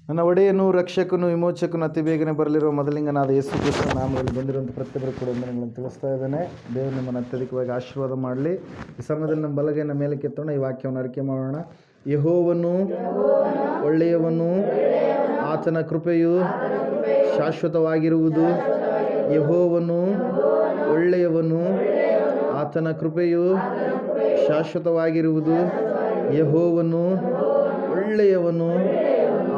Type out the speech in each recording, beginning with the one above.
ನನ್ನ ಒಡೆಯನು, ರಕ್ಷಕನು, ವಿಮೋಚಕನು, ಅತಿ ಬೇಗನೆ ಬರಲಿರುವ ಮೊದಲಿಂಗನಾದ ಯೇಸು ಕ್ರಿಸ್ತನ ನಾಮದಲ್ಲಿ ಬಂದಿರುವಂಥ ಪ್ರತಿಯೊಬ್ಬರು ಕೂಡ ನಿಮ್ಮನ್ನು ತಿಳಿಸ್ತಾ ಇದ್ದೇನೆ. ದೇವರು ನಿಮ್ಮನ್ನು ಅತ್ಯಧಿಕವಾಗಿ ಆಶೀರ್ವಾದ ಮಾಡಲಿ. ಈ ಸಮಯದಲ್ಲಿ ನಮ್ಮ ಬಲಗೈನ ಮೇಲೆ ಕೆತ್ತೋಣ, ಈ ವಾಕ್ಯವನ್ನು ಅರಿಕೆ ಮಾಡೋಣ. ಯೆಹೋವನು ಒಳ್ಳೆಯವನು, ಆತನ ಕೃಪೆಯು ಶಾಶ್ವತವಾಗಿರುವುದು. ಯೆಹೋವನು ಒಳ್ಳೆಯವನು, ಆತನ ಕೃಪೆಯು ಶಾಶ್ವತವಾಗಿರುವುದು. ಯೆಹೋವನು ಒಳ್ಳೆಯವನು,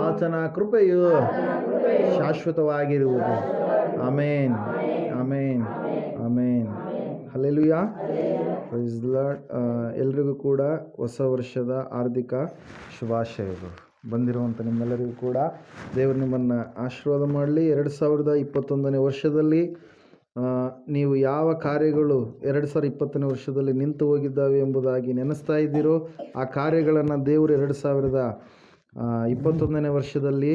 ಆತನ ಕೃಪೆಯು ಶಾಶ್ವತವಾಗಿರುವುದು. Amen, amen, amen. Hallelujah, praise the lord. ಎಲ್ರಿಗೂ ಕೂಡ ಹೊಸ ವರ್ಷದ ಹಾರ್ದಿಕ ಶುಭಾಶಯಗಳು. ಬಂದಿರುವಂಥ ನಿಮ್ಮೆಲ್ಲರಿಗೂ ಕೂಡ ದೇವರು ನಿಮ್ಮನ್ನು ಆಶೀರ್ವಾದ ಮಾಡಲಿ. 2021ನೇ ವರ್ಷದಲ್ಲಿ ನೀವು ಯಾವ ಕಾರ್ಯಗಳು 2020ನೇ ವರ್ಷದಲ್ಲಿ ನಿಂತು ಹೋಗಿದ್ದಾವೆ ಎಂಬುದಾಗಿ ನೆನೆಸ್ತಾ ಇದ್ದೀರೋ, ಆ ಕಾರ್ಯಗಳನ್ನು ದೇವರು 2021ನೇ ವರ್ಷದಲ್ಲಿ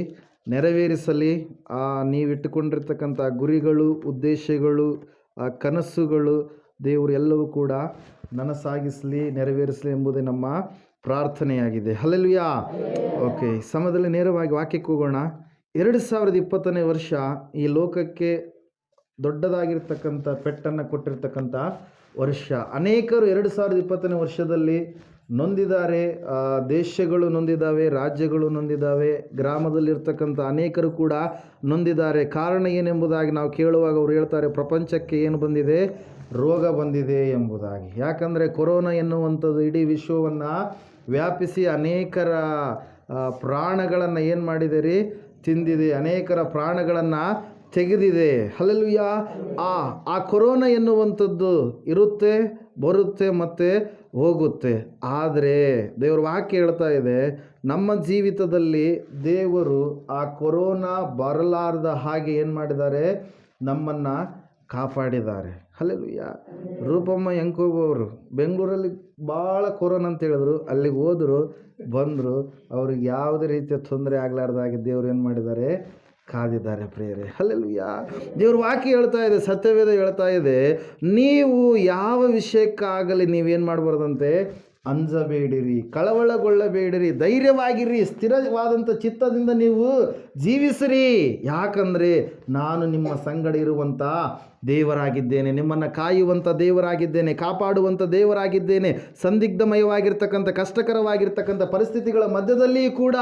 ನೆರವೇರಿಸಲಿ. ನೀವಿಟ್ಟುಕೊಂಡಿರ್ತಕ್ಕಂಥ ಗುರಿಗಳು, ಉದ್ದೇಶಗಳು, ಕನಸುಗಳು ದೇವರು ಎಲ್ಲವೂ ಕೂಡ ನನಸಾಗಿಸಲಿ, ನೆರವೇರಿಸಲಿ ಎಂಬುದೇ ನಮ್ಮ ಪ್ರಾರ್ಥನೆಯಾಗಿದೆ. ಹಲ್ಲೆಲೂಯಾ. ಓಕೆ, ಸಮಯದಲ್ಲಿ ನೇರವಾಗಿ ವಾಕ್ಯಕ್ಕೆ ಹೋಗೋಣ. 2020ನೇ ವರ್ಷ ಈ ಲೋಕಕ್ಕೆ ದೊಡ್ಡದಾಗಿರ್ತಕ್ಕಂಥ ಪೆಟ್ಟನ್ನು ಕೊಟ್ಟಿರ್ತಕ್ಕಂಥ ವರ್ಷ. ಅನೇಕರು 2020ನೇ ವರ್ಷದಲ್ಲಿ ನೊಂದಿದ್ದಾರೆ. ದೇಶಗಳು ನೊಂದಿದ್ದಾವೆ, ರಾಜ್ಯಗಳು ನೊಂದಿದ್ದಾವೆ, ಗ್ರಾಮದಲ್ಲಿರ್ತಕ್ಕಂಥ ಅನೇಕರು ಕೂಡ ನೊಂದಿದ್ದಾರೆ. ಕಾರಣ ಏನೆಂಬುದಾಗಿ ನಾವು ಕೇಳುವಾಗ ಅವರು ಹೇಳ್ತಾರೆ, ಪ್ರಪಂಚಕ್ಕೆ ಏನು ಬಂದಿದೆ? ರೋಗ ಬಂದಿದೆ ಎಂಬುದಾಗಿ. ಯಾಕಂದರೆ ಕೊರೋನಾ ಎನ್ನುವಂಥದ್ದು ಇಡೀ ವಿಶ್ವವನ್ನು ವ್ಯಾಪಿಸಿ ಅನೇಕರ ಪ್ರಾಣಗಳನ್ನು ಏನು ಮಾಡಿದೆ ರೀ? ತಿಂದಿದೆ. ಅನೇಕರ ಪ್ರಾಣಗಳನ್ನು ತೆಗೆದಿದೆ. ಹಲ್ಲೆಲೂಯಾ. ಆ ಕೊರೋನಾ ಎನ್ನುವಂಥದ್ದು ಇರುತ್ತೆ, ಬರುತ್ತೆ, ಮತ್ತು ಹೋಗುತ್ತೆ. ಆದರೆ ದೇವರ ವಾಕ್ಯ ಹೇಳ್ತಾ ಇದೆ, ನಮ್ಮ ಜೀವಿತದಲ್ಲಿ ದೇವರು ಆ ಕೊರೋನಾ ಬರಲಾರದ ಹಾಗೆ ಏನು ಮಾಡಿದ್ದಾರೆ? ನಮ್ಮನ್ನು ಕಾಪಾಡಿದ್ದಾರೆ. ಹಲ್ಲೆಲೂಯಾ. ರೂಪಮ್ಮ ಹೆಂಕೋಗೋರು ಬೆಂಗಳೂರಲ್ಲಿ ಭಾಳ ಕೊರೋನಾ ಅಂತ ಹೇಳಿದ್ರು, ಅಲ್ಲಿಗೆ ಹೋದರು, ಬಂದರು. ಅವ್ರಿಗೆ ಯಾವುದೇ ರೀತಿಯ ತೊಂದರೆ ಆಗಲಾರ್ದಾಗಿ ದೇವರು ಏನು ಮಾಡಿದ್ದಾರೆ? ಕಾದಿದ್ದಾರೆ ಪ್ರಿಯರೇ. ಹಲ್ಲೆಲೂಯಾ. ದೇವ್ರ ವಾಕ್ಯ ಹೇಳ್ತಾ ಇದೆ, ಸತ್ಯವೇದ ಹೇಳ್ತಾ ಇದೆ, ನೀವು ಯಾವ ವಿಷಯಕ್ಕಾಗಲಿ ನೀವೇನು ಮಾಡಬಾರ್ದಂತೆ? ಅಂಜಬೇಡಿರಿ, ಕಳವಳಗೊಳ್ಳಬೇಡಿರಿ, ಧೈರ್ಯವಾಗಿರಿ, ಸ್ಥಿರವಾದಂಥ ಚಿತ್ತದಿಂದ ನೀವು ಜೀವಿಸಿರಿ. ಯಾಕಂದರೆ ನಾನು ನಿಮ್ಮ ಸಂಗಡ ಇರುವಂಥ ದೇವರಾಗಿದ್ದೇನೆ, ನಿಮ್ಮನ್ನು ಕಾಯುವಂಥ ದೇವರಾಗಿದ್ದೇನೆ, ಕಾಪಾಡುವಂಥ ದೇವರಾಗಿದ್ದೇನೆ. ಸಂದಿಗ್ಧಮಯವಾಗಿರ್ತಕ್ಕಂಥ, ಕಷ್ಟಕರವಾಗಿರ್ತಕ್ಕಂಥ ಪರಿಸ್ಥಿತಿಗಳ ಮಧ್ಯದಲ್ಲಿ ಕೂಡ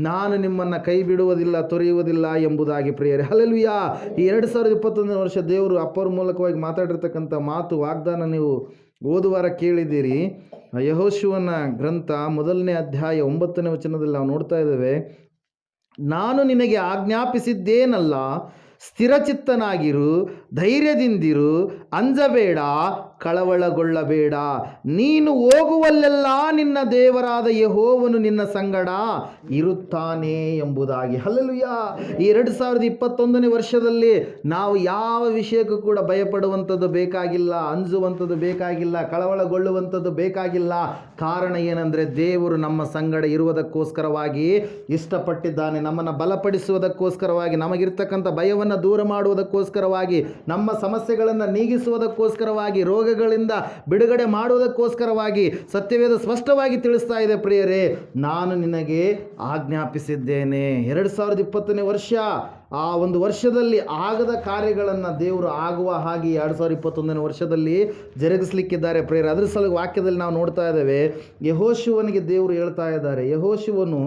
ನಾನು ನಿಮ್ಮನ್ನು ಕೈ ಬಿಡುವುದಿಲ್ಲ, ತೊರೆಯುವುದಿಲ್ಲ ಎಂಬುದಾಗಿ ಪ್ರಿಯರೇ. ಹಲ್ಲೆಲೂಯಾ. ಈ 2021ನೇ ವರ್ಷ ದೇವರು ಅಪ್ಪರ ಮೂಲಕವಾಗಿ ಮಾತಾಡಿರ್ತಕ್ಕಂಥ ಮಾತು, ವಾಗ್ದಾನ ನೀವು ಓದುವಾರ ಕೇಳಿದ್ದೀರಿ. ಯೆಹೋಶುವನ ಗ್ರಂಥ 1ನೇ ಅಧ್ಯಾಯ 9ನೇ ವಚನದಲ್ಲಿ ನಾವು ನೋಡ್ತಾ ಇದ್ದೇವೆ, ನಾನು ನಿನಗೆ ಆಜ್ಞಾಪಿಸಿದ್ದೇನಲ್ಲ, ಸ್ಥಿರಚಿತ್ತನಾಗಿರು, ಧೈರ್ಯದಿಂದಿರು, ಅಂಜಬೇಡ, ಕಳವಳಗೊಳ್ಳಬೇಡ. ನೀನು ಹೋಗುವಲ್ಲೆಲ್ಲ ನಿನ್ನ ದೇವರಾದ ಯೆಹೋವನು ನಿನ್ನ ಸಂಗಡ ಇರುತ್ತಾನೆ ಎಂಬುದಾಗಿ. ಹಲ್ಲೆಲೂಯಾ. ಈ 2021ನೇ ವರ್ಷದಲ್ಲಿ ನಾವು ಯಾವ ವಿಷಯಕ್ಕೂ ಕೂಡ ಭಯಪಡುವಂಥದ್ದು ಬೇಕಾಗಿಲ್ಲ, ಅಂಜುವಂಥದ್ದು ಬೇಕಾಗಿಲ್ಲ, ಕಳವಳಗೊಳ್ಳುವಂಥದ್ದು ಬೇಕಾಗಿಲ್ಲ. ಕಾರಣ ಏನಂದರೆ ದೇವರು ನಮ್ಮ ಸಂಗಡ ಇರುವುದಕ್ಕೋಸ್ಕರವಾಗಿ ಇಷ್ಟಪಟ್ಟಿದ್ದಾನೆ, ನಮ್ಮನ್ನು ಬಲಪಡಿಸುವುದಕ್ಕೋಸ್ಕರವಾಗಿ, ನಮಗಿರ್ತಕ್ಕಂಥ ಭಯವನ್ನು ದೂರ ಮಾಡುವುದಕ್ಕೋಸ್ಕರವಾಗಿ, ನಮ್ಮ ಸಮಸ್ಯೆಗಳನ್ನು ನೀಗಿಸುವುದಕ್ಕೋಸ್ಕರವಾಗಿ, ರೋಗಗಳಿಂದ ಬಿಡುಗಡೆ ಮಾಡುವುದಕ್ಕೋಸ್ಕರವಾಗಿ ಸತ್ಯವೇದ ಸ್ಪಷ್ಟವಾಗಿ ತಿಳಿಸ್ತಾ ಇದೆ ಪ್ರಿಯರೇ, ನಾನು ನಿನಗೆ ಆಜ್ಞಾಪಿಸಿದ್ದೇನೆ. 2020ನೇ ವರ್ಷ, ಆ ಒಂದು ವರ್ಷದಲ್ಲಿ ಆಗದ ಕಾರ್ಯಗಳನ್ನು ದೇವರು ಆಗುವ ಹಾಗೆ 2021ನೇ ವರ್ಷದಲ್ಲಿ ಜರುಗಿಸಲಿಕ್ಕಿದ್ದಾರೆ ಪ್ರಿಯರೇ. ಅದರ ಸಲುವಾಗಿ ವಾಕ್ಯದಲ್ಲಿ ನಾವು ನೋಡ್ತಾ ಇದ್ದೇವೆ, ಯೆಹೋಶುವನಿಗೆ ದೇವರು ಹೇಳ್ತಾ ಇದ್ದಾರೆ, ಯೆಹೋಶುವನು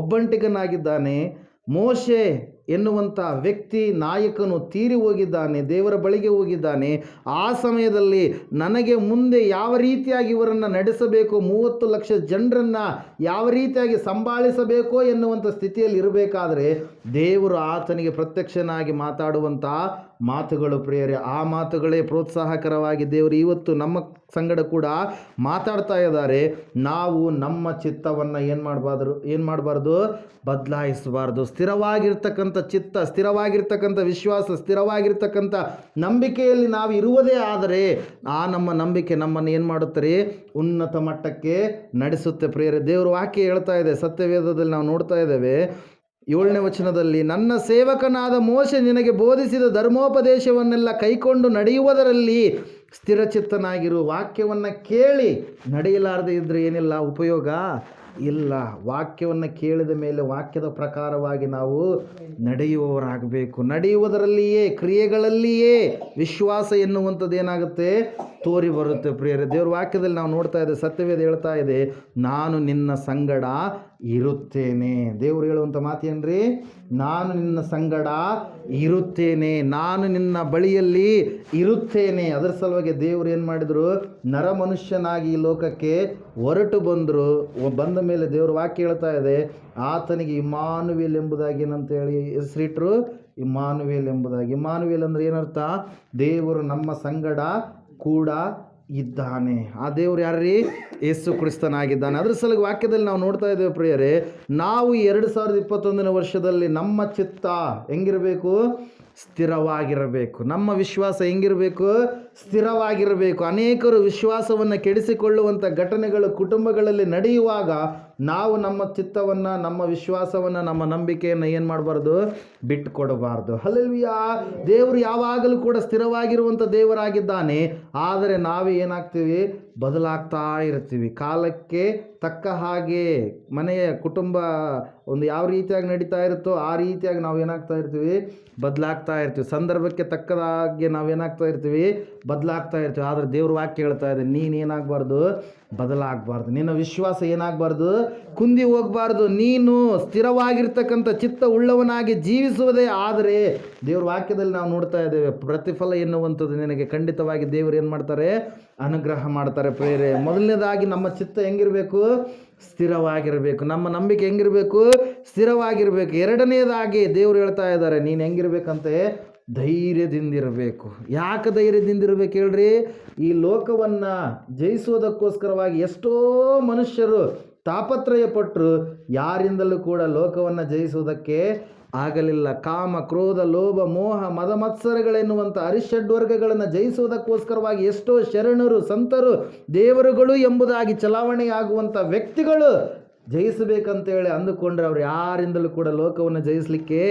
ಒಬ್ಬಂಟಿಗನಾಗಿದ್ದಾನೆ. ಮೋಶೆ ಎನ್ನುವಂಥ ವ್ಯಕ್ತಿ, ನಾಯಕನು ತೀರಿ ಹೋಗಿದ್ದಾನೆ, ದೇವರ ಬಳಿಗೆ ಹೋಗಿದ್ದಾನೆ. ಆ ಸಮಯದಲ್ಲಿ ನನಗೆ ಮುಂದೆ ಯಾವ ರೀತಿಯಾಗಿ ಇವರನ್ನು ನಡೆಸಬೇಕು, 30 ಲಕ್ಷ ಜನರನ್ನು ಯಾವ ರೀತಿಯಾಗಿ ಸಂಭಾಳಿಸಬೇಕು ಎನ್ನುವಂಥ ಸ್ಥಿತಿಯಲ್ಲಿ ಇರಬೇಕಾದ್ರೆ ದೇವರು ಆತನಿಗೆ ಪ್ರತ್ಯಕ್ಷನಾಗಿ ಮಾತಾಡುವಂಥ ಮಾತುಗಳು ಪ್ರಿಯರೇ. ಆ ಮಾತುಗಳೇ ಪ್ರೋತ್ಸಾಹಕರವಾಗಿ ದೇವರು ಇವತ್ತು ನಮ್ಮ ಸಂಗಡ ಕೂಡ ಮಾತಾಡ್ತಾ ಇದ್ದಾರೆ. ನಾವು ನಮ್ಮ ಚಿತ್ತವನ್ನು ಏನು ಮಾಡಬಾರ್ದು? ಬದಲಾಯಿಸಬಾರ್ದು. ಸ್ಥಿರವಾಗಿರ್ತಕ್ಕಂಥ ಚಿತ್ತ, ಸ್ಥಿರವಾಗಿರ್ತಕ್ಕಂಥ ವಿಶ್ವಾಸ, ಸ್ಥಿರವಾಗಿರ್ತಕ್ಕಂಥ ನಂಬಿಕೆಯಲ್ಲಿ ನಾವು ಇರುವುದೇ ಆದರೆ ಆ ನಮ್ಮ ನಂಬಿಕೆ ನಮ್ಮನ್ನು ಏನು ಮಾಡುತ್ತಾರೆ? ಉನ್ನತ ಮಟ್ಟಕ್ಕೆ ನಡೆಸುತ್ತೆ ಪ್ರಿಯರೇ. ದೇವರು ವಾಕ್ಯ ಹೇಳ್ತಾ ಇದೆ, ಸತ್ಯವೇದದಲ್ಲಿ ನಾವು ನೋಡ್ತಾ ಇದ್ದೇವೆ 7ನೇ ವಚನದಲ್ಲಿ, ನನ್ನ ಸೇವಕನಾದ ಮೋಶೆ ನಿನಗೆ ಬೋಧಿಸಿದ ಧರ್ಮೋಪದೇಶವನ್ನೆಲ್ಲ ಕೈಕೊಂಡು ನಡೆಯುವುದರಲ್ಲಿ ಸ್ಥಿರಚಿತ್ತನಾಗಿರು. ವಾಕ್ಯವನ್ನು ಕೇಳಿ ನಡೆಯಲಾರದೆ ಇದ್ದರೆ ಏನಿಲ್ಲ ಉಪಯೋಗ? ಇಲ್ಲ. ವಾಕ್ಯವನ್ನು ಕೇಳಿದ ಮೇಲೆ ವಾಕ್ಯದ ಪ್ರಕಾರವಾಗಿ ನಾವು ನಡೆಯುವವರಾಗಬೇಕು. ನಡೆಯುವುದರಲ್ಲಿಯೇ, ಕ್ರಿಯೆಗಳಲ್ಲಿಯೇ ವಿಶ್ವಾಸ ಎನ್ನುವಂಥದ್ದು ಏನಾಗುತ್ತೆ, ತೋರಿ ಬರುತ್ತೆ ಪ್ರಿಯರೇ. ದೇವ್ರ ವಾಕ್ಯದಲ್ಲಿ ನಾವು ನೋಡ್ತಾ ಇದ್ದೇವೆ, ಸತ್ಯವೇದ ಹೇಳ್ತಾ ಇದೆ, ನಾನು ನಿನ್ನ ಸಂಗಡ ಇರುತ್ತೇನೆ. ದೇವ್ರು ಹೇಳುವಂಥ ಮಾತೇನ್ರಿ, ನಾನು ನಿನ್ನ ಸಂಗಡ ಇರುತ್ತೇನೆ, ನಾನು ನಿನ್ನ ಬಳಿಯಲ್ಲಿ ಇರುತ್ತೇನೆ. ಅದರ ಸಲುವಾಗಿ ದೇವರು ಏನು ಮಾಡಿದರು, ನರ ಮನುಷ್ಯನಾಗಿ ಈ ಲೋಕಕ್ಕೆ ಹೊರಟು ಬಂದರು. ಬಂದ ಮೇಲೆ ದೇವ್ರ ವಾಕ್ಯ ಹೇಳ್ತಾ ಇದೆ, ಆತನಿಗೆ ಇಮ್ಮಾನುವೇಲ್ ಎಂಬುದಾಗಿ ಏನಂತ ಹೇಳಿ ಹೆಸರಿಟ್ರು, ಇಮ್ಮಾನುವೇಲ್ ಎಂಬುದಾಗಿ. ಇಮ್ಮಾನುವೇಲ್ ಅಂದರೆ ಏನರ್ಥ, ದೇವರು ನಮ್ಮ ಸಂಗಡ ಕೂಡ ಇದ್ದಾನೆ. ಆ ದೇವರು ಯಾರ್ರೀ, ಯೇಸು ಕ್ರಿಸ್ತನಾಗಿದ್ದಾನೆ. ಅದ್ರ ಸಲುವಾಗಿ ವಾಕ್ಯದಲ್ಲಿ ನಾವು ನೋಡ್ತಾ ಇದ್ದೇವೆ ಪ್ರಿಯರೇ, ನಾವು 2021ನೇ ವರ್ಷದಲ್ಲಿ ನಮ್ಮ ಚಿತ್ತ ಹೆಂಗಿರಬೇಕು, ಸ್ಥಿರವಾಗಿರಬೇಕು. ನಮ್ಮ ವಿಶ್ವಾಸ ಹೆಂಗಿರಬೇಕು, ಸ್ಥಿರವಾಗಿರಬೇಕು. ಅನೇಕರು ವಿಶ್ವಾಸವನ್ನು ಕೆಡಿಸಿಕೊಳ್ಳುವಂಥ ಘಟನೆಗಳು ಕುಟುಂಬಗಳಲ್ಲಿ ನಡೆಯುವಾಗ ನಾವು ನಮ್ಮ ಚಿತ್ತವನ್ನು, ನಮ್ಮ ವಿಶ್ವಾಸವನ್ನು, ನಮ್ಮ ನಂಬಿಕೆಯನ್ನು ಏನು ಮಾಡಬಾರ್ದು, ಬಿಟ್ಟು ಕೊಡಬಾರ್ದು. ಹಲ್ಲೆಲೂಯಾ. ದೇವರು ಯಾವಾಗಲೂ ಕೂಡ ಸ್ಥಿರವಾಗಿರುವಂಥ ದೇವರಾಗಿದ್ದಾನೆ. ಆದರೆ ನಾವೇ ಏನಾಗ್ತೀವಿ, ಬದಲಾಗ್ತಾ ಇರ್ತೀವಿ. ಕಾಲಕ್ಕೆ ತಕ್ಕ ಹಾಗೆ ಮನೆಯ ಕುಟುಂಬ ಒಂದು ಯಾವ ರೀತಿಯಾಗಿ ನಡೀತಾ ಇರುತ್ತೋ ಆ ರೀತಿಯಾಗಿ ನಾವು ಏನಾಗ್ತಾ ಇರ್ತೀವಿ, ಬದಲಾಗ್ತಾ ಇರ್ತೀವಿ. ಸಂದರ್ಭಕ್ಕೆ ತಕ್ಕದಾಗಿ ನಾವೇನಾಗ್ತಾ ಇರ್ತೀವಿ, ಬದಲಾಗ್ತಾ ಇರ್ತೀವಿ. ಆದರೆ ದೇವ್ರ ವಾಕ್ಯ ಹೇಳ್ತಾ ಇದೆ, ನೀನೇನಾಗಬಾರ್ದು, ಬದಲಾಗಬಾರ್ದು. ನಿನ್ನ ವಿಶ್ವಾಸ ಏನಾಗಬಾರ್ದು, ಕುಂದಿ ಹೋಗಬಾರ್ದು. ನೀನು ಸ್ಥಿರವಾಗಿರ್ತಕ್ಕಂಥ ಚಿತ್ತ ಉಳ್ಳವನಾಗಿ ಜೀವಿಸುವುದೇ ಆದರೆ ದೇವ್ರ ವಾಕ್ಯದಲ್ಲಿ ನಾವು ನೋಡ್ತಾ ಇದ್ದೇವೆ, ಪ್ರತಿಫಲ ಎನ್ನುವಂಥದ್ದು ನಿನಗೆ ಖಂಡಿತವಾಗಿ ದೇವರು ಏನು ಮಾಡ್ತಾರೆ, ಅನುಗ್ರಹ ಮಾಡ್ತಾರೆ ಪ್ರೇರೆ. ಮೊದಲನೇದಾಗಿ ನಮ್ಮ ಚಿತ್ತ ಹೆಂಗಿರಬೇಕು, ಸ್ಥಿರವಾಗಿರಬೇಕು. ನಮ್ಮ ನಂಬಿಕೆ ಹೆಂಗಿರಬೇಕು, ಸ್ಥಿರವಾಗಿರಬೇಕು. ಎರಡನೇದಾಗಿ ದೇವರು ಹೇಳ್ತಾ ಇದ್ದಾರೆ, ನೀನು ಹೆಂಗಿರ್ಬೇಕಂತೆ, ಧೈರ್ಯದಿಂದಿರಬೇಕು. ಯಾಕೆ ಧೈರ್ಯದಿಂದಿರಬೇಕು ಹೇಳ್ರಿ, ಈ ಲೋಕವನ್ನು ಜಯಿಸುವುದಕ್ಕೋಸ್ಕರವಾಗಿ ಎಷ್ಟೋ ಮನುಷ್ಯರು ತಾಪತ್ರಯಪಟ್ಟರು, ಯಾರಿಂದಲೂ ಕೂಡ ಲೋಕವನ್ನು ಜಯಿಸುವುದಕ್ಕೆ ಆಗಲಿಲ್ಲ. ಕಾಮ, ಕ್ರೋಧ, ಲೋಭ, ಮೋಹ, ಮದ ಮತ್ಸರಗಳೆನ್ನುವಂಥ ಅರಿಷಡ್ವರ್ಗಗಳನ್ನು ಜಯಿಸುವುದಕ್ಕೋಸ್ಕರವಾಗಿ ಎಷ್ಟೋ ಶರಣರು, ಸಂತರು, ದೇವರುಗಳು ಎಂಬುದಾಗಿ ಚಲಾವಣೆಯಾಗುವಂಥ ವ್ಯಕ್ತಿಗಳು ಜಯಿಸಬೇಕಂತೇಳಿ ಅಂದುಕೊಂಡ್ರೆ ಅವ್ರು ಯಾರಿಂದಲೂ ಕೂಡ ಲೋಕವನ್ನು ಜಯಿಸಲಿಕ್ಕೆ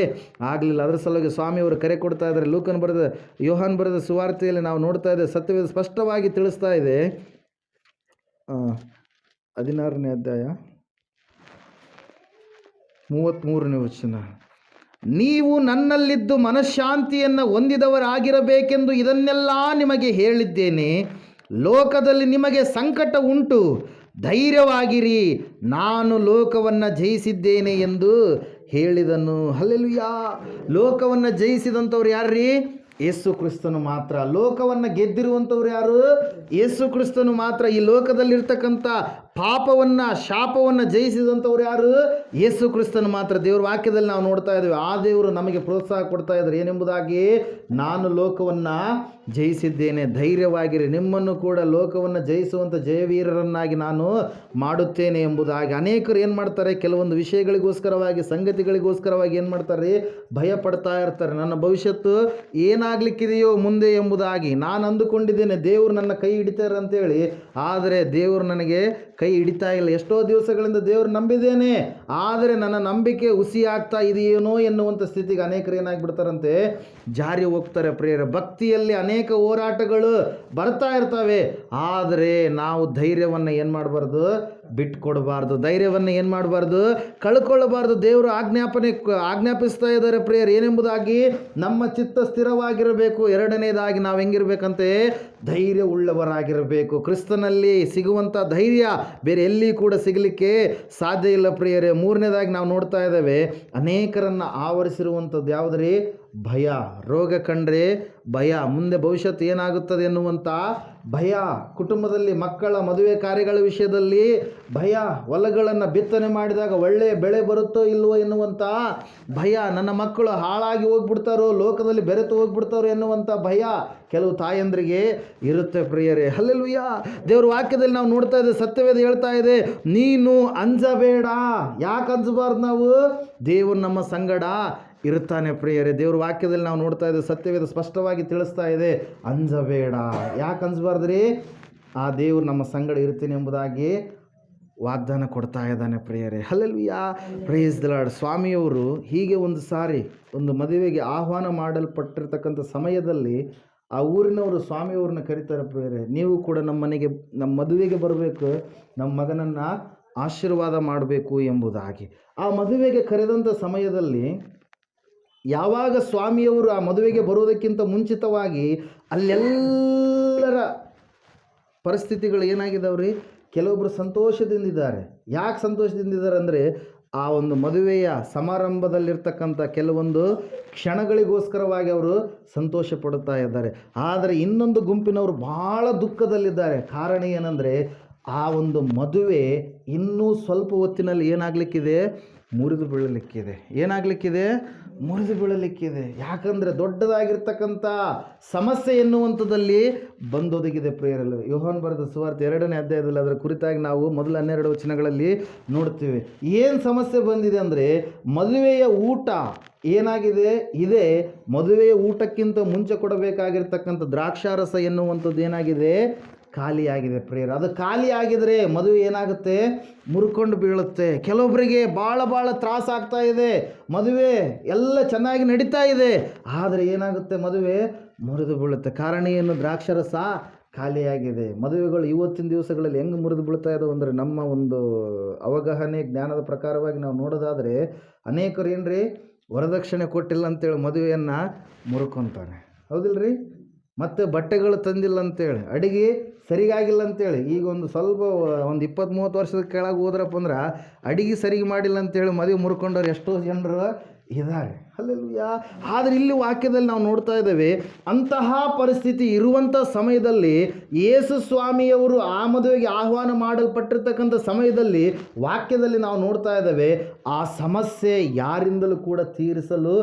ಆಗಲಿಲ್ಲ. ಅದರ ಸಲುವಾಗಿ ಸ್ವಾಮಿಯವರು ಕರೆ ಕೊಡ್ತಾ ಇದ್ದಾರೆ. ಯೋಹಾನ್ ಬರೆದ ಸುವಾರ್ತೆಯಲ್ಲಿ ನಾವು ನೋಡ್ತಾ ಇದ್ದೇವೆ, ಸತ್ಯವೇದ ಸ್ಪಷ್ಟವಾಗಿ ತಿಳಿಸ್ತಾ ಇದೆ. 16ನೇ ಅಧ್ಯಾಯ 33ನೇ ವಚನ, ನೀವು ನನ್ನಲ್ಲಿದ್ದು ಮನಃಶಾಂತಿಯನ್ನು ಹೊಂದಿದವರಾಗಿರಬೇಕೆಂದು ಇದನ್ನೆಲ್ಲ ನಿಮಗೆ ಹೇಳಿದ್ದೇನೆ. ಲೋಕದಲ್ಲಿ ನಿಮಗೆ ಸಂಕಟ ಉಂಟು, ಧೈರ್ಯವಾಗಿರಿ, ನಾನು ಲೋಕವನ್ನು ಜಯಿಸಿದ್ದೇನೆ ಎಂದು ಹೇಳಿದನು. ಹಲ್ಲೆಲೂಯಾ. ಲೋಕವನ್ನು ಜಯಿಸಿದಂಥವ್ರು ಯಾರ್ರೀ, ಯೇಸು ಕ್ರಿಸ್ತನು ಮಾತ್ರ. ಲೋಕವನ್ನು ಗೆದ್ದಿರುವಂಥವ್ರು ಯಾರು, ಯೇಸು ಕ್ರಿಸ್ತನು ಮಾತ್ರ. ಈ ಲೋಕದಲ್ಲಿರ್ತಕ್ಕಂಥ ಪಾಪವನ್ನು, ಶಾಪವನ್ನು ಜಯಿಸಿದಂಥವ್ರು ಯಾರು, ಯೇಸು ಕ್ರಿಸ್ತನು ಮಾತ್ರ. ದೇವ್ರ ವಾಕ್ಯದಲ್ಲಿ ನಾವು ನೋಡ್ತಾ ಇದ್ದೇವೆ, ಆ ದೇವರು ನಮಗೆ ಪ್ರೋತ್ಸಾಹ ಕೊಡ್ತಾ ಇದ್ದಾರೆ ಏನೆಂಬುದಾಗಿ, ನಾನು ಲೋಕವನ್ನು ಜಯಿಸಿದ್ದೇನೆ, ಧೈರ್ಯವಾಗಿರಿ, ನಿಮ್ಮನ್ನು ಕೂಡ ಲೋಕವನ್ನು ಜಯಿಸುವಂಥ ಜಯವೀರರನ್ನಾಗಿ ನಾನು ಮಾಡುತ್ತೇನೆ ಎಂಬುದಾಗಿ. ಅನೇಕರು ಏನು ಮಾಡ್ತಾರೆ, ಕೆಲವೊಂದು ವಿಷಯಗಳಿಗೋಸ್ಕರವಾಗಿ, ಸಂಗತಿಗಳಿಗೋಸ್ಕರವಾಗಿ ಏನು ಮಾಡ್ತಾರೆ, ಭಯ ಪಡ್ತಾ ಇರ್ತಾರೆ. ನನ್ನ ಭವಿಷ್ಯತ್ತು ಏನಾಗಲಿಕ್ಕಿದೆಯೋ ಮುಂದೆ ಎಂಬುದಾಗಿ ನಾನು ಅಂದುಕೊಂಡಿದ್ದೇನೆ, ದೇವರು ನನ್ನ ಕೈ ಹಿಡಿತಾರೆ ಅಂತೇಳಿ. ಆದರೆ ದೇವರು ನನಗೆ ಕೈ ಹಿಡಿತಾ ಇಲ್ಲ. ಎಷ್ಟೋ ದಿವಸಗಳಿಂದ ದೇವರು ನಂಬಿದ್ದೇನೆ, ಆದರೆ ನನ್ನ ನಂಬಿಕೆ ಹುಸಿ ಆಗ್ತಾ ಇದೆಯೇನೋ ಎನ್ನುವಂಥ ಸ್ಥಿತಿಗೆ ಅನೇಕರು ಏನಾಗಿಬಿಡ್ತಾರಂತೆ, ಜಾರಿ ಹೋಗ್ತಾರೆ ಪ್ರಿಯರೇ. ಭಕ್ತಿಯಲ್ಲಿ ಅನೇಕ ಹೋರಾಟಗಳು ಬರ್ತಾ ಇರ್ತವೆ, ಆದರೆ ನಾವು ಧೈರ್ಯವನ್ನು ಏನು ಮಾಡಬಾರ್ದು, ಬಿಟ್ಕೊಡಬಾರ್ದು. ಧೈರ್ಯವನ್ನು ಏನು ಮಾಡಬಾರ್ದು, ಕಳ್ಕೊಳ್ಳಬಾರ್ದು. ದೇವರು ಆಜ್ಞಾಪಿಸ್ತಾ ಇದ್ದಾರೆ ಪ್ರಿಯರು, ಏನೆಂಬುದಾಗಿ, ನಮ್ಮ ಚಿತ್ತ ಸ್ಥಿರವಾಗಿರಬೇಕು. ಎರಡನೇದಾಗಿ ನಾವು ಹೆಂಗಿರ್ಬೇಕಂತೆ, ಧೈರ್ಯ ಉಳ್ಳವರಾಗಿರಬೇಕು. ಕ್ರಿಸ್ತನಲ್ಲಿ ಸಿಗುವಂಥ ಧೈರ್ಯ ಬೇರೆ ಎಲ್ಲಿ ಕೂಡ ಸಿಗಲಿಕ್ಕೆ ಸಾಧ್ಯ ಇಲ್ಲ ಪ್ರಿಯರೇ. ಮೂರನೇದಾಗಿ ನಾವು ನೋಡ್ತಾ ಇದ್ದೇವೆ, ಅನೇಕರನ್ನು ಆವರಿಸಿರುವಂಥದ್ದು ಯಾವುದ್ರಿ, ಭಯ. ರೋಗ ಕಂಡ್ರೆ ಭಯ, ಮುಂದೆ ಭವಿಷ್ಯತ್ತು ಏನಾಗುತ್ತದೆ ಎನ್ನುವಂಥ ಭಯ. ಕುಟುಂಬದಲ್ಲಿ ಮಕ್ಕಳ ಮದುವೆ ಕಾರ್ಯಗಳ ವಿಷಯದಲ್ಲಿ ಭಯ. ಹೊಲಗಳನ್ನು ಬಿತ್ತನೆ ಮಾಡಿದಾಗ ಒಳ್ಳೆಯ ಬೆಳೆ ಬರುತ್ತೋ ಇಲ್ವೋ ಎನ್ನುವಂಥ ಭಯ. ನನ್ನ ಮಕ್ಕಳು ಹಾಳಾಗಿ ಹೋಗ್ಬಿಡ್ತಾರೋ, ಲೋಕದಲ್ಲಿ ಬೆರೆತು ಹೋಗ್ಬಿಡ್ತಾರೋ ಎನ್ನುವಂಥ ಭಯ ಕೆಲವು ತಾಯಂದ್ರಿಗೆ ಇರುತ್ತೆ ಪ್ರಿಯರೇ. ಹಲ್ಲೆಲೂಯಾ. ದೇವ್ರ ವಾಕ್ಯದಲ್ಲಿ ನಾವು ನೋಡ್ತಾ ಇದ್ದೇವೆ, ಸತ್ಯವೇದ ಹೇಳ್ತಾ ಇದೆ, ನೀನು ಅಂಜಬೇಡ. ಯಾಕೆ ಅಂಜಬಾರ್ದು ನಾವು, ದೇವರು ನಮ್ಮ ಸಂಗಡ ಇರುತ್ತಾನೆ ಪ್ರಿಯರೇ. ದೇವ್ರ ವಾಕ್ಯದಲ್ಲಿ ನಾವು ನೋಡ್ತಾ ಇದ್ದೇವೆ, ಸತ್ಯವೇದ ಸ್ಪಷ್ಟವಾಗಿ ತಿಳಿಸ್ತಾ ಇದೆ, ಅಂಜಬೇಡ. ಯಾಕೆ ಅಂಜಬಾರ್ದ್ರಿ, ಆ ದೇವರು ನಮ್ಮ ಸಂಗಡ ಇರ್ತೀನಿ ಎಂಬುದಾಗಿ ವಾಗ್ದಾನ ಕೊಡ್ತಾ ಇದ್ದಾನೆ ಪ್ರಿಯರೇ. ಹಲ್ಲೆಲೂಯಾ. Praise the lord. ಸ್ವಾಮಿಯವರು ಹೀಗೆ ಒಂದು ಸಾರಿ ಒಂದು ಮದುವೆಗೆ ಆಹ್ವಾನ ಮಾಡಲ್ಪಟ್ಟಿರ್ತಕ್ಕಂಥ ಸಮಯದಲ್ಲಿ ಆ ಊರಿನವರು ಸ್ವಾಮಿಯವ್ರನ್ನ ಕರೀತಾರೆ ಪ್ರಿಯರೇ, ನೀವು ಕೂಡ ನಮ್ಮ ಮನೆಗೆ, ನಮ್ಮ ಮದುವೆಗೆ ಬರಬೇಕು, ನಮ್ಮ ಮಗನನ್ನು ಆಶೀರ್ವಾದ ಮಾಡಬೇಕು ಎಂಬುದಾಗಿ. ಆ ಮದುವೆಗೆ ಕರೆದಂಥ ಸಮಯದಲ್ಲಿ ಯಾವಾಗ ಸ್ವಾಮಿಯವರು ಆ ಮದುವೆಗೆ ಬರೋದಕ್ಕಿಂತ ಮುಂಚಿತವಾಗಿ ಅಲ್ಲೆಲ್ಲರ ಪರಿಸ್ಥಿತಿಗಳು ಏನಾಗಿದ್ದಾವ್ರಿ? ಕೆಲವೊಬ್ಬರು ಸಂತೋಷದಿಂದಿದ್ದಾರೆ. ಯಾಕೆ ಸಂತೋಷದಿಂದಿದ್ದಾರೆ ಅಂದರೆ ಆ ಒಂದು ಮದುವೆಯ ಸಮಾರಂಭದಲ್ಲಿರ್ತಕ್ಕಂಥ ಕೆಲವೊಂದು ಕ್ಷಣಗಳಿಗೋಸ್ಕರವಾಗಿ ಅವರು ಸಂತೋಷ ಪಡುತ್ತಾ ಇದ್ದಾರೆ. ಆದರೆ ಇನ್ನೊಂದು ಗುಂಪಿನವರು ಭಾಳ ದುಃಖದಲ್ಲಿದ್ದಾರೆ. ಕಾರಣ ಏನಂದರೆ ಆ ಒಂದು ಮದುವೆ ಇನ್ನೂ ಸ್ವಲ್ಪ ಹೊತ್ತಿನಲ್ಲಿ ಏನಾಗಲಿಕ್ಕಿದೆ? ಮುರಿದು ಬೀಳಲಿಕ್ಕಿದೆ. ಏನಾಗಲಿಕ್ಕಿದೆ? ಮುರಿದು ಬೀಳಲಿಕ್ಕಿದೆ. ಯಾಕಂದರೆ ದೊಡ್ಡದಾಗಿರ್ತಕ್ಕಂಥ ಸಮಸ್ಯೆ ಎನ್ನುವಂಥದ್ದಲ್ಲಿ ಬಂದೊದಗಿದೆ ಪ್ರಿಯರಲ್ಲಿ. ಯೋಹಾನ ಬರೆದ ಸುವಾರ್ತೆ 2ನೇ ಅಧ್ಯಾಯದಲ್ಲಿ ಅದರ ಕುರಿತಾಗಿ ನಾವು ಮೊದಲ 12 ವಚನಗಳಲ್ಲಿ ನೋಡ್ತೀವಿ. ಏನು ಸಮಸ್ಯೆ ಬಂದಿದೆ ಅಂದರೆ ಮದುವೆಯ ಊಟ ಏನಾಗಿದೆ ಇದೆ. ಮದುವೆಯ ಊಟಕ್ಕಿಂತ ಮುಂಚೆ ಕೊಡಬೇಕಾಗಿರ್ತಕ್ಕಂಥ ದ್ರಾಕ್ಷಾರಸ ಎನ್ನುವಂಥದ್ದು ಏನಾಗಿದೆ? ಖಾಲಿಯಾಗಿದೆ ಪ್ರಿಯರು. ಅದು ಖಾಲಿ ಆಗಿದರೆ ಮದುವೆ ಏನಾಗುತ್ತೆ? ಮುರ್ಕೊಂಡು ಬೀಳುತ್ತೆ. ಕೆಲವೊಬ್ಬರಿಗೆ ಭಾಳ ತ್ರಾಸಾಗ್ತಾ ಇದೆ. ಮದುವೆ ಎಲ್ಲ ಚೆನ್ನಾಗಿ ನಡೀತಾ ಇದೆ, ಆದರೆ ಏನಾಗುತ್ತೆ? ಮದುವೆ ಮುರಿದು ಬೀಳುತ್ತೆ. ಕಾರಣ ಏನು? ದ್ರಾಕ್ಷಾರಸ ಖಾಲಿಯಾಗಿದೆ. ಮದುವೆಗಳು ಇವತ್ತಿನ ದಿವಸಗಳಲ್ಲಿ ಹೆಂಗೆ ಮುರಿದು ಬೀಳ್ತಾ ಇದ್ದಾವೆ ಅಂದರೆ ನಮ್ಮ ಒಂದು ಅವಗಾಹನೆ ಜ್ಞಾನದ ಪ್ರಕಾರವಾಗಿ ನಾವು ನೋಡೋದಾದರೆ ಅನೇಕರು ಏನ್ರಿ ವರದಕ್ಷಿಣೆ ಕೊಟ್ಟಿಲ್ಲ ಅಂತೇಳಿ ಮದುವೆಯನ್ನು ಮುರ್ಕೊತಾನೆ. ಹೌದಿಲ್ರಿ? ಮತ್ತು ಬಟ್ಟೆಗಳು ತಂದಿಲ್ಲ ಅಂತೇಳಿ, ಅಡುಗೆ ಸರಿಗಾಗಿಲ್ಲ ಅಂತೇಳಿ, ಈಗ ಒಂದು ಸ್ವಲ್ಪ ಒಂದು 20-30 ವರ್ಷದ ಕೆಳಗೆ ಹೋದ್ರಪ್ಪ ಅಂದ್ರೆ ಅಡುಗೆ ಸರಿಗೆ ಮಾಡಿಲ್ಲ ಅಂತೇಳಿ ಮದುವೆ ಮುರ್ಕೊಂಡವ್ರು ಎಷ್ಟೋ ಜನರು ಇದ್ದಾರೆ. ಹಲ್ಲೆಲೂಯಾ. ಆದರೆ ಇಲ್ಲಿ ವಾಕ್ಯದಲ್ಲಿ ನಾವು ನೋಡ್ತಾ ಇದ್ದೇವೆ, ಅಂತಹ ಪರಿಸ್ಥಿತಿ ಇರುವಂಥ ಸಮಯದಲ್ಲಿ ಯೇಸು ಸ್ವಾಮಿಯವರು ಆ ಮದುವೆಗೆ ಆಹ್ವಾನ ಮಾಡಲ್ಪಟ್ಟಿರ್ತಕ್ಕಂಥ ಸಮಯದಲ್ಲಿ ವಾಕ್ಯದಲ್ಲಿ ನಾವು ನೋಡ್ತಾ ಇದ್ದೇವೆ, ಆ ಸಮಸ್ಯೆ ಯಾರಿಂದಲೂ ಕೂಡ ತೀರಿಸಲು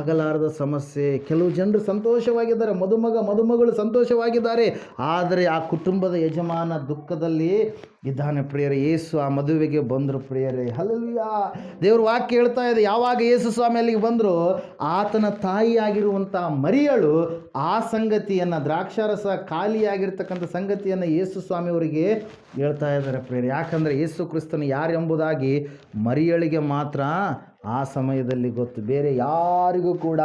ಆಗಲಾರದ ಸಮಸ್ಯೆ. ಕೆಲವು ಜನರು ಸಂತೋಷವಾಗಿದ್ದಾರೆ, ಮದುಮಗಳು ಸಂತೋಷವಾಗಿದ್ದಾರೆ, ಆದರೆ ಆ ಕುಟುಂಬದ ಯಜಮಾನ ದುಃಖದಲ್ಲಿ ಇದ್ದಾನೆ ಪ್ರಿಯರೇ. ಯೇಸು ಆ ಮದುವೆಗೆ ಬಂದರು ಪ್ರಿಯರೇ. ಹಲ್ಲೆಲೂಯಾ. ದೇವ್ರ ವಾಕ್ಯ ಹೇಳ್ತಾ ಇದೆ, ಯಾವಾಗ ಯೇಸು ಸ್ವಾಮಿ ಅಲ್ಲಿಗೆ ಬಂದರು, ಆತನ ತಾಯಿಯಾಗಿರುವಂಥ ಮರಿಯಳು ಆ ಸಂಗತಿಯನ್ನು, ದ್ರಾಕ್ಷಾರಸ ಖಾಲಿಯಾಗಿರ್ತಕ್ಕಂಥ ಸಂಗತಿಯನ್ನು ಯೇಸು ಸ್ವಾಮಿಯವರಿಗೆ ಹೇಳ್ತಾ ಇದ್ದಾರೆ ಪ್ರಿಯರೇ. ಯಾಕಂದರೆ ಯೇಸು ಕ್ರಿಸ್ತನು ಯಾರು ಎಂಬುದಾಗಿ ಮರಿಯಳಿಗೆ ಮಾತ್ರ ಆ ಸಮಯದಲ್ಲಿ ಗೊತ್ತು, ಬೇರೆ ಯಾರಿಗೂ ಕೂಡ